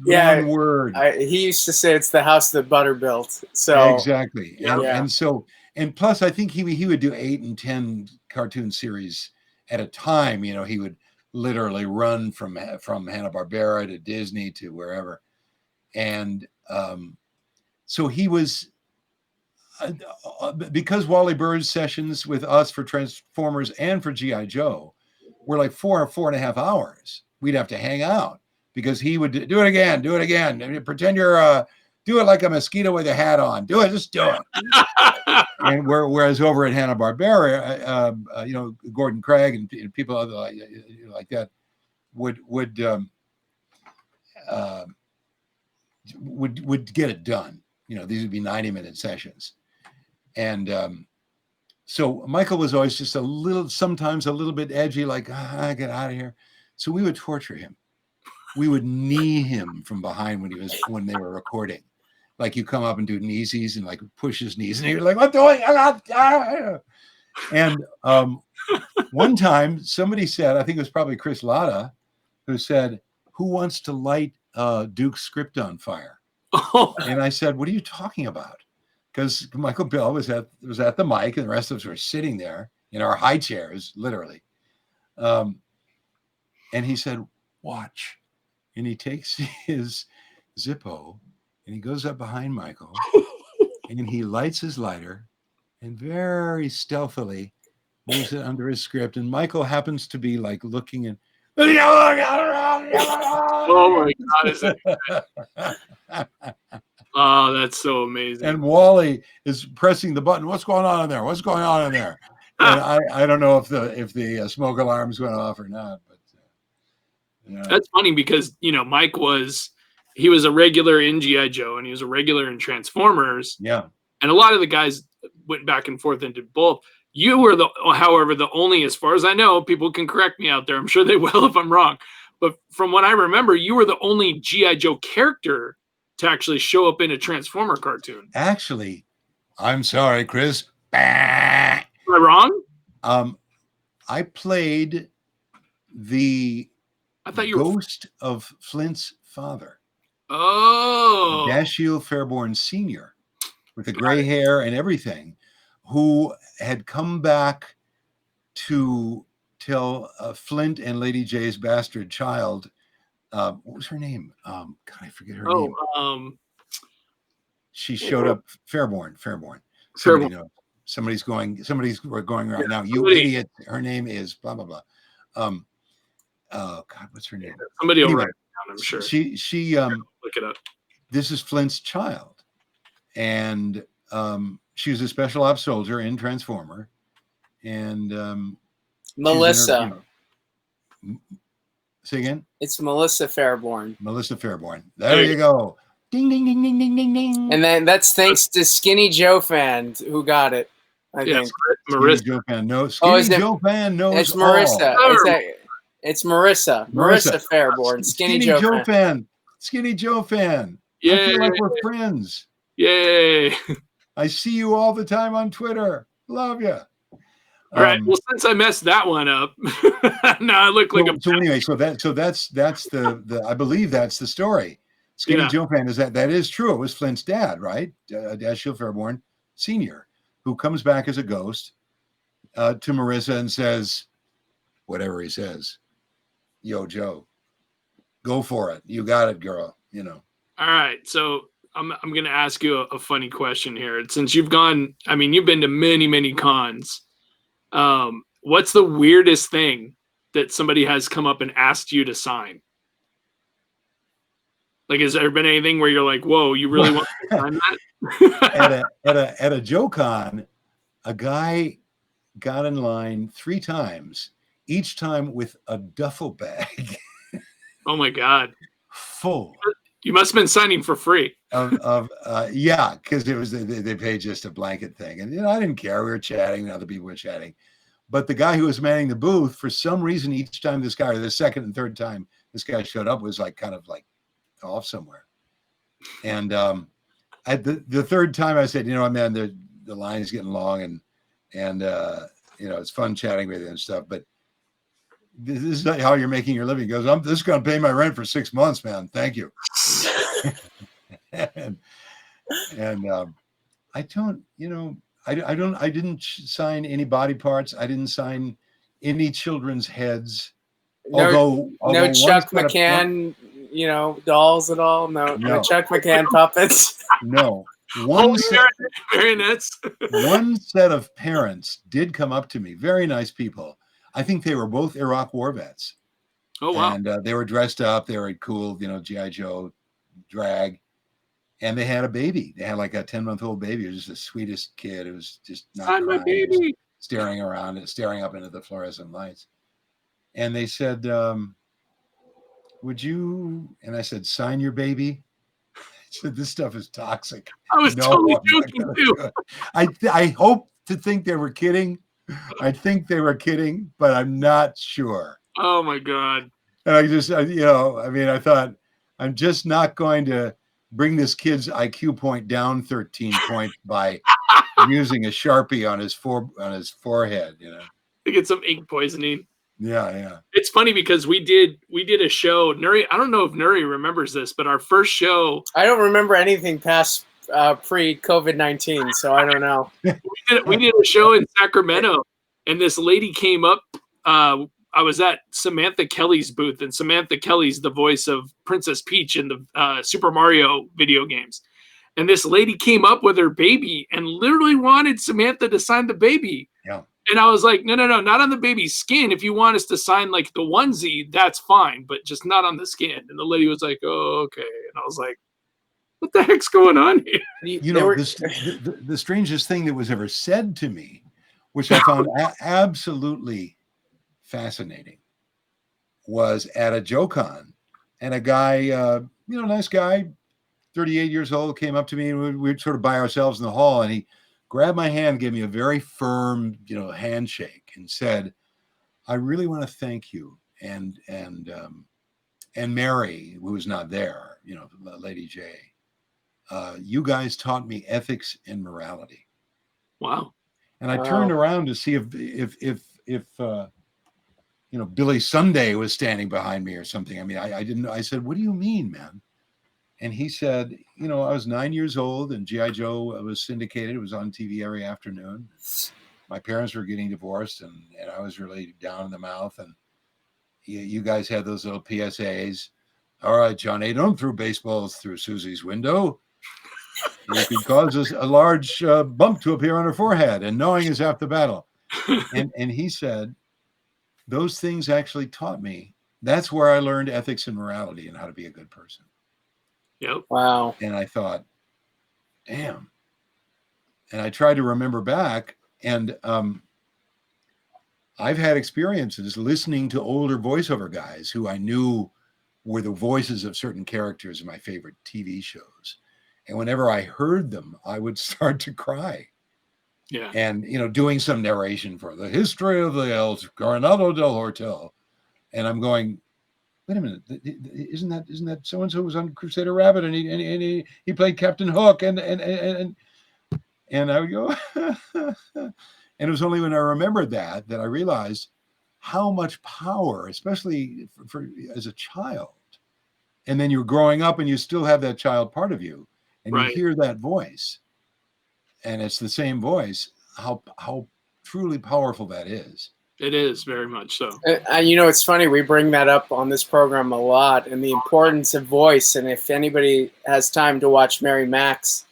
One word. He used to say it's the house that butter built. So exactly. And plus I think he would do 8 and 10 cartoon series at a time. You know, he would literally run from Hanna-Barbera to Disney to wherever. And so he was, because Wally Bird's sessions with us for Transformers and for G.I. Joe were like 4.5 hours. We'd have to hang out because he would do it again. Pretend you're, do it like a mosquito with a hat on. Do it, just do it. And whereas over at Hanna-Barbera, you know, Gordon Craig and people other like that would get it done. You know, these would be 90-minute sessions. And so Michael was always just sometimes a little bit edgy, like, get out of here. So we would torture him. We would knee him from behind when they were recording. Like you come up and do kneesies and like push his knees, and you're like, "What doing?" And one time somebody said, I think it was probably Chris Latta, who said, "Who wants to light Duke's script on fire?" And I said, "What are you talking about?" Because Michael Bill was at the mic, and the rest of us were sitting there in our high chairs, literally. And he said, "Watch," and he takes his Zippo. And he goes up behind Michael and he lights his lighter and very stealthily moves it under his script. And Michael happens to be like looking and oh my God. Oh, that's so amazing. And Wally is pressing the button. What's going on in there? What's going on in there? And I don't know if the smoke alarm's going off or not, but that's funny because, you know, Mike he was a regular in G.I. Joe and he was a regular in Transformers. Yeah. And a lot of the guys went back and forth and did both. You were however, the only, as far as I know, people can correct me out there. I'm sure they will if I'm wrong. But from what I remember, you were the only G.I. Joe character to actually show up in a Transformer cartoon. Actually, I'm sorry, Chris. Am I wrong? I played the ghost of Flint's father. Oh, Dashiell Fairborn Sr. with the gray hair and everything, who had come back to tell Flint and Lady J's bastard child. What was her name? God, I forget her name. She showed up. Fairborn. Somebody knows. Somebody's going right now. You idiot. Her name is blah blah blah. Oh God, what's her name? Somebody will write it down, I'm sure. She look it up. This is Flint's child, and she was a special ops soldier in Transformer, and Melissa. Say again. It's Melissa Fairborn. Melissa Fairborn. There you go. Ding ding ding ding ding ding ding. And then that's thanks to Skinny Joe fan who got it. I think. Marissa. Joe fan knows. Skinny Joe fan knows. It's Marissa. It's Marissa. Marissa Fairborn. Skinny Joe fan. Skinny Joe fan. Yeah. I feel like we're friends. Yay. I see you all the time on Twitter. Love you. All right. Well, since I messed that one up, now I look like so anyway. So that's the I believe that's the story. Skinny Joe fan is that is true. It was Flint's dad, right? Dashiell Fairborn Sr., who comes back as a ghost to Marissa and says, whatever he says, "Yo, Joe, go for it. You got it, girl." You know. All right. So I'm going to ask you a funny question here. Since you've been to many, many cons. What's the weirdest thing that somebody has come up and asked you to sign? Like, has there been anything where you're like, "Whoa, you really want to sign that?" at a Joe Con, a guy got in line 3 times, each time with a duffel bag. Oh my God. Full. You must have been signing for free. Yeah, because it was they paid just a blanket thing, and I didn't care. We were chatting, and other people were chatting, But the guy who was manning the booth, for some reason, each time this guy, or the second and third time this guy showed up, was like kind of like off somewhere. And the third time I said, man, the line is getting long, and it's fun chatting with you and stuff, but this is not how you're making your living. He goes, this is going to pay my rent for 6 months, man. Thank you. and I don't, I didn't sign any body parts. I didn't sign any children's heads. No Chuck McCann, dolls at all. No Chuck McCann puppets. No. Marionettes. One set of parents did come up to me, very nice people. I think they were both Iraq war vets. Oh, wow. And they were dressed up. They were cool, G.I. Joe drag. And they had a baby. They had like a 10-month-old baby. It was just the sweetest kid. It was just not my baby. Staring around and staring up into the fluorescent lights. And they said, would you? And I said, sign your baby. I said, this stuff is toxic. I was totally joking too. I hope to think they were kidding. I think they were kidding, but I'm not sure. Oh my God. And I thought, I'm just not going to bring this kid's IQ point down 13 points by using a Sharpie on his forehead, To get some ink poisoning. Yeah. It's funny because we did a show. Nery, I don't know if Nery remembers this, but our first show. I don't remember anything past pre-COVID-19, so I don't know. we did a show in Sacramento, and this lady came up. I was at Samantha Kelly's booth, and Samantha Kelly's the voice of Princess Peach in the Super Mario video games. And this lady came up with her baby and literally wanted Samantha to sign the baby. Yeah. And I was like, no, not on the baby's skin. If you want us to sign like the onesie, that's fine, but just not on the skin. And the lady was like, oh, okay. And I was like, what the heck's going on here? The strangest thing that was ever said to me, which I found absolutely fascinating, was at a JoeCon, and a guy, nice guy, 38 years old, came up to me, and we'd sort of by ourselves in the hall, and he grabbed my hand, gave me a very firm, handshake, and said, I really want to thank you. And Mary, who was not there, Lady J, you guys taught me ethics and morality. Wow. And I turned around to see if Billy Sunday was standing behind me or something. I mean, I didn't, I said, what do you mean, man? And he said, I was 9 years old and G.I. Joe was syndicated. It was on TV every afternoon. My parents were getting divorced, and I was really down in the mouth. And you guys had those little PSAs. All right, Johnny, don't throw baseballs through Susie's window. It could cause us a large bump to appear on her forehead, and knowing is half the battle. And he said, those things actually taught me. That's where I learned ethics and morality and how to be a good person. Yep. Wow. And I thought, damn. And I tried to remember back, and I've had experiences listening to older voiceover guys who I knew were the voices of certain characters in my favorite TV shows. And whenever I heard them, I would start to cry. Yeah. And, doing some narration for the history of the El Coronado del Hortel. And I'm going, wait a minute, isn't that so-and-so who was on Crusader Rabbit, and he played Captain Hook, and I would go, and it was only when I remembered that I realized how much power, especially for as a child, and then you're growing up and you still have that child part of you, and right. You hear that voice, and it's the same voice, how truly powerful that is. It is very much so. It's funny. We bring that up on this program a lot, and the importance of voice. And if anybody has time to watch Mary Mack's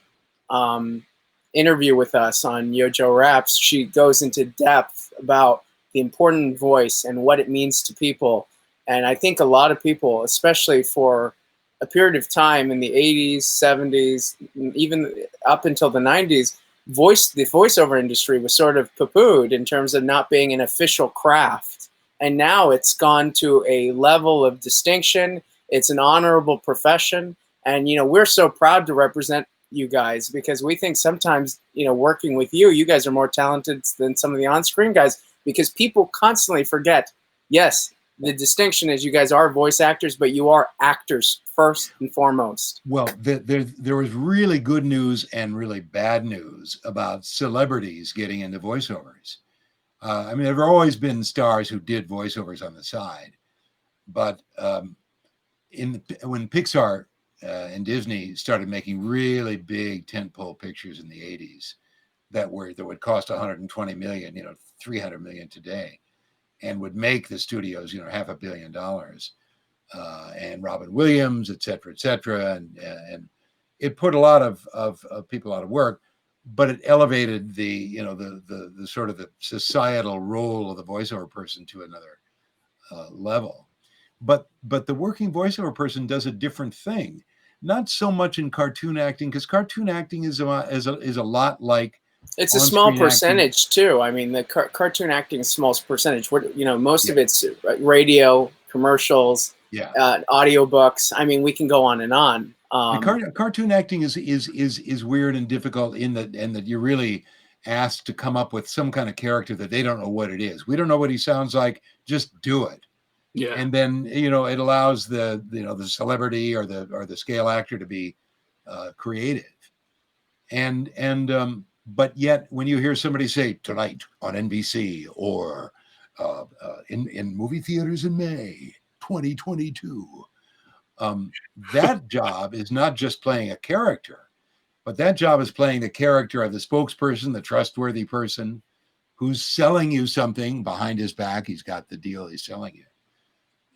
interview with us on Yo-Joe Raps, she goes into depth about the important voice and what it means to people. And I think a lot of people, especially for a period of time in the 80s, 70s, even up until the 90s, the voiceover industry was sort of poo-pooed in terms of not being an official craft. And now it's gone to a level of distinction. It's an honorable profession. And, we're so proud to represent you guys, because we think sometimes, working with you guys are more talented than some of the on-screen guys, because people constantly forget, yes, the distinction is you guys are voice actors, but you are actors first and foremost. Well, there was really good news and really bad news about celebrities getting into voiceovers. I mean, there have always been stars who did voiceovers on the side, but when Pixar and Disney started making really big tentpole pictures in the 80s that would cost 120 million, 300 million today, and would make the studios, $500 million, and Robin Williams, et cetera, and it put a lot of people out of work, but it elevated the sort of the societal role of the voiceover person to another level. But the working voiceover person does a different thing, not so much in cartoon acting, because cartoon acting is a lot like it's a small percentage acting. too. I mean, the cartoon acting is small percentage. Most of it's radio, commercials, audiobooks. I mean, we can go on and on. Cartoon acting is weird and difficult in that you're really asked to come up with some kind of character that they don't know what it is. We don't know what he sounds like. Just do it. Yeah. And then it allows the celebrity or the scale actor to be creative. But yet when you hear somebody say tonight on NBC or in movie theaters in May 2022, that job is not just playing a character, but that job is playing the character of the spokesperson, the trustworthy person who's selling you something behind his back. He's got the deal he's selling you.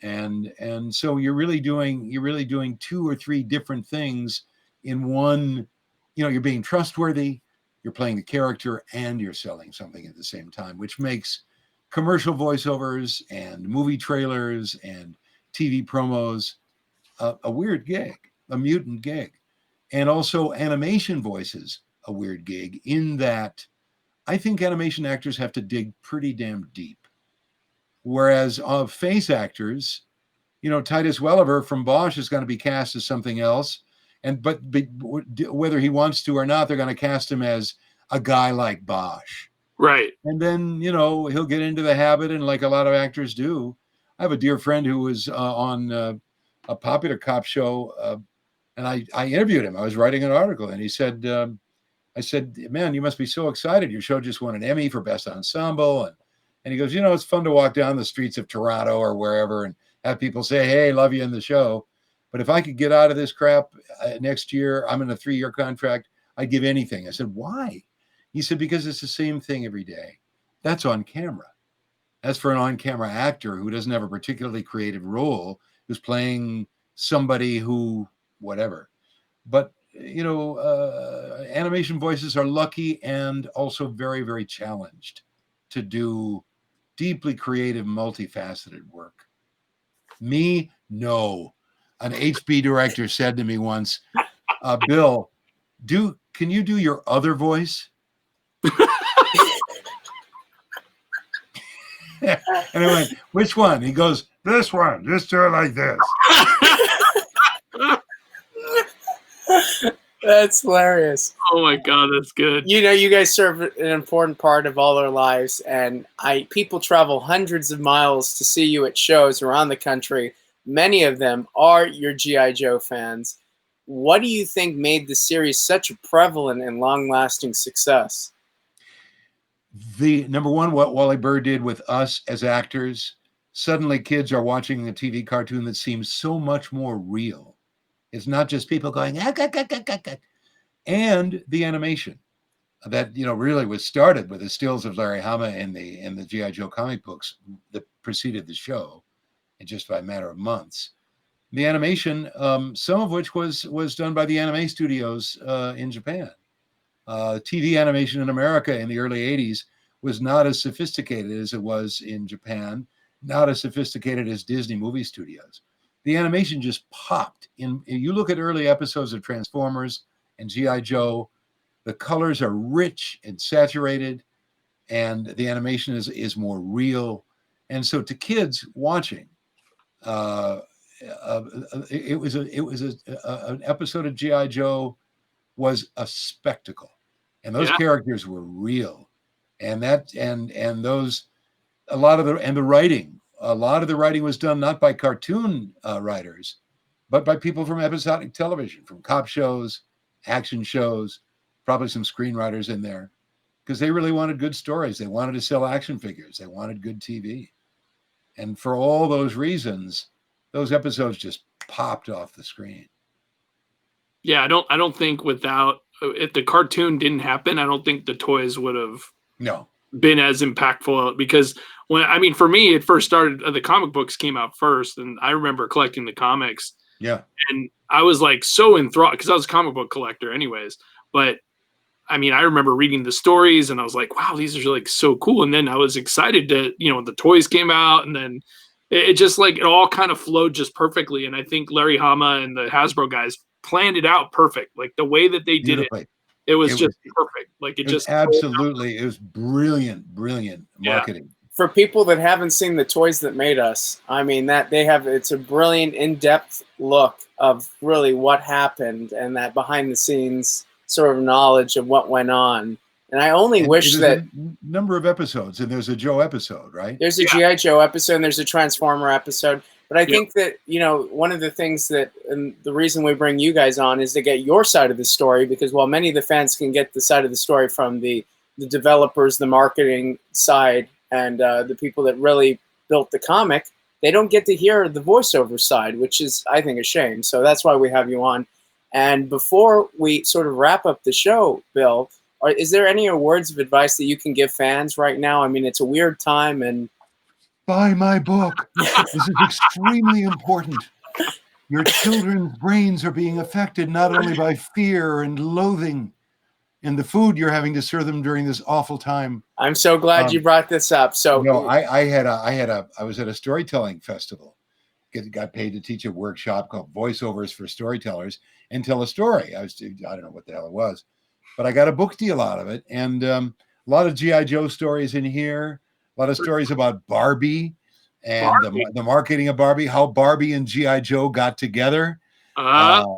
And so you're really doing two or three different things in one. You're being trustworthy, you're playing the character, and you're selling something at the same time, which makes commercial voiceovers and movie trailers and TV promos a weird gig, a mutant gig. And also animation voices a weird gig, in that I think animation actors have to dig pretty damn deep. Whereas face actors, Titus Welliver from Bosch is going to be cast as something else. But whether he wants to or not, they're going to cast him as a guy like Bosch. Right. And then, he'll get into the habit, and like a lot of actors do. I have a dear friend who was on a popular cop show, and I interviewed him. I was writing an article, and he said, I said, man, you must be so excited. Your show just won an Emmy for Best Ensemble. And he goes, it's fun to walk down the streets of Toronto or wherever and have people say, hey, love you in the show. But if I could get out of this crap next year, I'm in a 3-year contract, I'd give anything. I said, why? He said, because it's the same thing every day. That's on camera. That's for an on-camera actor who doesn't have a particularly creative role, who's playing somebody who, whatever. But, animation voices are lucky and also very, very challenged to do deeply creative, multifaceted work. Me, no. An HB director said to me once, Bill, can you do your other voice? And I went, which one? He goes, this one. Just do it like this. That's hilarious. Oh my God, that's good. You guys serve an important part of all our lives, and people travel hundreds of miles to see you at shows around the country. Many of them are your G.I. Joe fans. What do you think made the series such a prevalent and long-lasting success? The number one, what Wally Bird did with us as actors, suddenly kids are watching a TV cartoon that seems so much more real. It's not just people going, ah, gah, gah, gah, gah, gah. And the animation that, really was started with the stills of Larry Hama in the G.I. Joe comic books that preceded the show, in just by a matter of months. The animation, some of which was done by the anime studios in Japan. TV animation in America in the early 80s was not as sophisticated as it was in Japan, not as sophisticated as Disney movie studios. The animation just popped. You look at early episodes of Transformers and G.I. Joe, the colors are rich and saturated, and the animation is more real. And so to kids watching, it was an episode of G.I. Joe was a spectacle, and those characters were real, and those a lot of the writing. A lot of the writing was done not by cartoon writers, but by people from episodic television, from cop shows, action shows, probably some screenwriters in there, because they really wanted good stories. They wanted to sell action figures. They wanted good TV. And for all those reasons, those episodes just popped off the screen. Yeah, I don't think without, if the cartoon didn't happen, I don't think the toys would have been as impactful, because for me, it first started, the comic books came out first, and I remember collecting the comics. Yeah. And I was like so enthralled, because I was a comic book collector anyways. But I remember reading the stories, and I was like, wow, these are like so cool. And then I was excited to, the toys came out, and then it just like, it all kind of flowed just perfectly. And I think Larry Hama and the Hasbro guys planned it out perfect. Like the way that they did it, it was just perfect. Like it just absolutely, it was brilliant marketing. For people that haven't seen the toys that made us, it's a brilliant in-depth look of really what happened, and that behind the scenes sort of knowledge of what went on. And I only wish that a number of episodes, and there's a Joe episode, right? There's a G.I. Joe episode, and there's a Transformer episode. But I think that, one of the things that, and the reason we bring you guys on is to get your side of the story, because while many of the fans can get the side of the story from the developers, the marketing side, and the people that really built the comic, they don't get to hear the voiceover side, which is, I think, a shame. So that's why we have you on. And before we sort of wrap up the show, Bill, is there any words of advice that you can give fans right now? It's a weird time, and buy my book. This is extremely important. Your children's brains are being affected not only by fear and loathing and the food you're having to serve them during this awful time. I'm so glad you brought this up. So I was at a storytelling festival. Got paid to teach a workshop called Voiceovers for Storytellers and tell a story. I don't know what the hell it was, but I got a book deal out of it, and a lot of G.I. Joe stories in here. A lot of stories about Barbie and the marketing of Barbie, how Barbie and G.I. Joe got together, through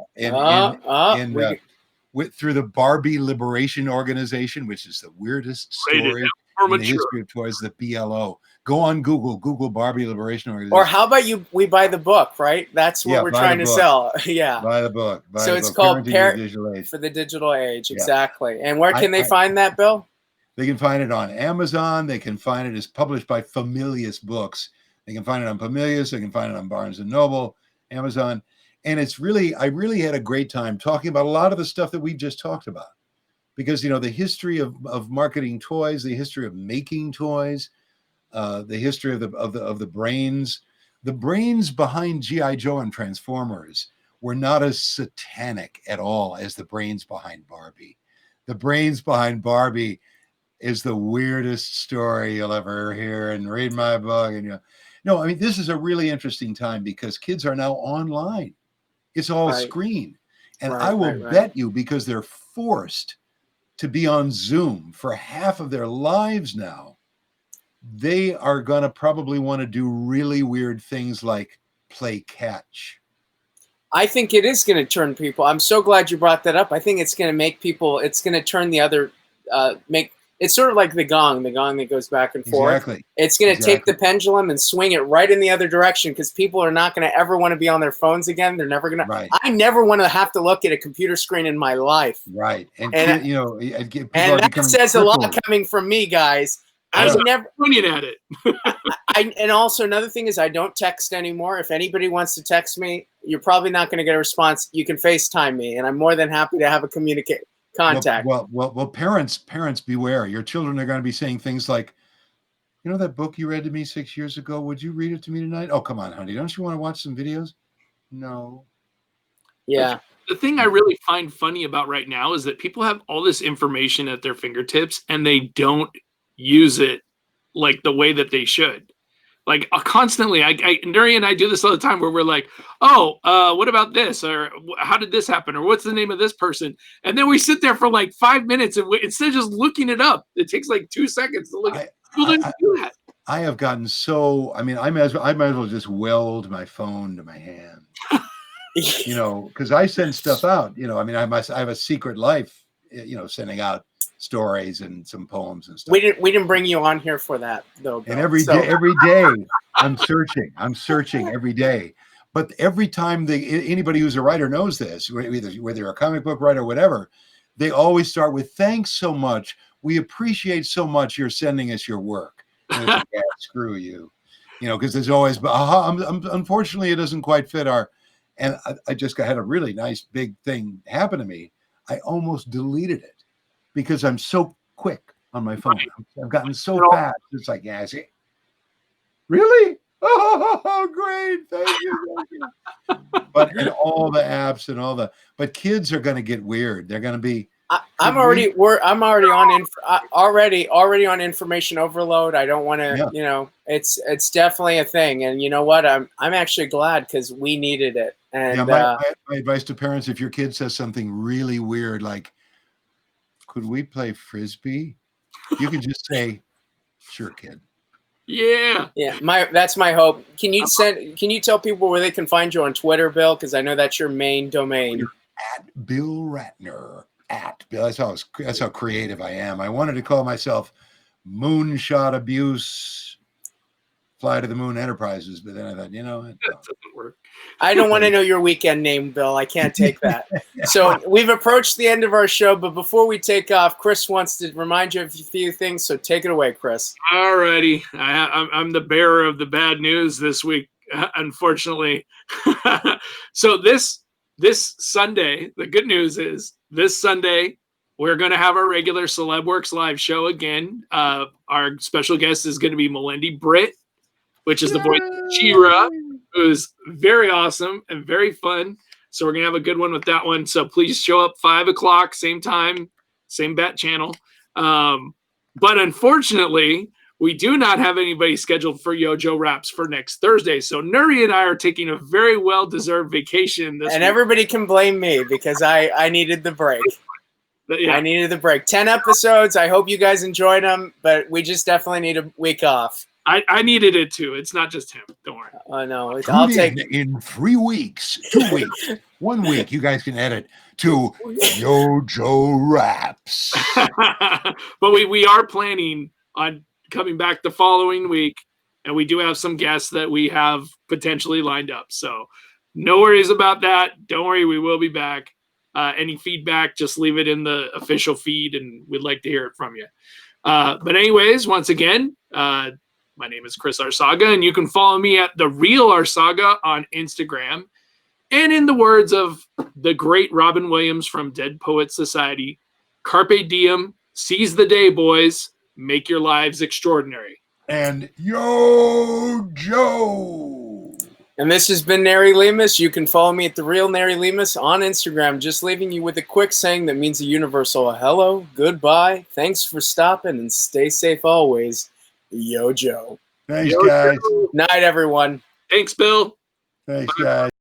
the Barbie Liberation Organization, which is the weirdest story in the history of toys, the BLO. Go on Google Barbie Liberation Organization. Or how about we buy the book, right? That's what we're trying to sell. Yeah. Buy the book. It's called Parent for the Digital Age. Exactly. And where can they find that, Bill? They can find it on Amazon. They can find it as published by Familius Books. They can find it on Familius. They can find it on Barnes & Noble, Amazon. And I really had a great time talking about a lot of the stuff that we've just talked about. Because, the history of marketing toys, the history of making toys, the history of the brains. The brains behind G.I. Joe and Transformers were not as satanic at all as the brains behind Barbie. The brains behind Barbie is the weirdest story you'll ever hear, and read my book. And this is a really interesting time because kids are now online. It's all screen. And I will bet you, because they're forced to be on Zoom for half of their lives now, they are going to probably want to do really weird things like play catch. I think it is going to turn people. I'm so glad you brought that up. I think it's going to make people, it's going to turn the other, it's sort of like the gong that goes back and forth. Exactly. It's going to take the pendulum and swing it right in the other direction, because people are not going to ever want to be on their phones again. They're never going to. I never want to have to look at a computer screen in my life. Right. And that says a lot coming from me, guys. I never pointing at it. And also another thing is I don't text anymore. If anybody wants to text me, you're probably not going to get a response. You can FaceTime me, and I'm more than happy to have a contact. Well, parents beware. Your children are going to be saying things like, that book you read to me 6 years ago, would you read it to me tonight? Oh, come on, honey. Don't you want to watch some videos? No. Yeah. The thing I really find funny about right now is that people have all this information at their fingertips, and they don't use it like the way that they should. Like constantly, Nery and I do this all the time, where we're like, what about this? Or how did this happen? Or what's the name of this person? And then we sit there for like 5 minutes, and instead of just looking it up, it takes like 2 seconds to look at it. People didn't do that. I have gotten so, I might as well just weld my phone to my hand, because I send stuff out, I have a secret life, sending out stories and some poems and stuff. We didn't bring you on here for that though. Bill. And every day, I'm searching every day. But every time anybody who's a writer knows this, whether you're a comic book writer or whatever, they always start with, "Thanks so much. We appreciate so much you're sending us your work." And it's like, yeah, screw you. Because there's always, unfortunately, it doesn't quite fit our, and I just had a really nice big thing happen to me. I almost deleted it because I'm so quick on my phone. I've gotten so fast. It's like, yeah, see, really? Oh, great. Thank you. But in all the apps and but kids are going to get weird. They're going to be, I'm already on information overload. I don't want to, it's definitely a thing. And you know what? I'm actually glad because we needed it. And my advice to parents, if your kid says something really weird, like, "Could we play Frisbee?" You can just say, "Sure, kid." Yeah. That's my hope. Can you tell people where they can find you on Twitter, Bill? Because I know that's your main domain. You're at Bill Ratner. Bill. That's how creative I am. I wanted to call myself Moonshot Abuse Fly to the Moon Enterprises, but then I thought, that doesn't work. I don't want to know your weekend name, Bill. I can't take that. So we've approached the end of our show, but before we take off, Chris wants to remind you of a few things, so take it away, Chris. All righty. I'm the bearer of the bad news this week, unfortunately. So this Sunday, the good news is this Sunday, we're going to have our regular CelebWorx live show again. Our special guest is going to be Melindy Britt, which is the voice of She-Ra, who's very awesome and very fun. So we're going to have a good one with that one. So please show up 5 o'clock, same time, same bat channel. But unfortunately, we do not have anybody scheduled for Yo-Jo Raps for next Thursday. So Nery and I are taking a very well-deserved vacation this week. Everybody can blame me because I needed the break. Yeah. I needed the break. 10 episodes. I hope you guys enjoyed them, but we just definitely need a week off. I needed it too. It's not just him. Don't worry. I know. I'll take in 3 weeks, 2 weeks, 1 week. You guys can edit to Yo-Jo Raps. But we are planning on coming back the following week, and we do have some guests that we have potentially lined up. So no worries about that. Don't worry. We will be back. Any feedback, just leave it in the official feed, and we'd like to hear it from you. But anyways, once again, my name is Chris Arsaga, and you can follow me at The Real Arsaga on Instagram. And in the words of the great Robin Williams from Dead Poets Society, carpe diem, seize the day, boys, make your lives extraordinary. And Yo-Jo! And this has been Nery Lemus. You can follow me at The Real Nery Lemus on Instagram, just leaving you with a quick saying that means a universal hello, goodbye, thanks for stopping, and stay safe always. Yo-Jo. Thanks, guys. Night, everyone. Thanks, Bill. Thanks, guys.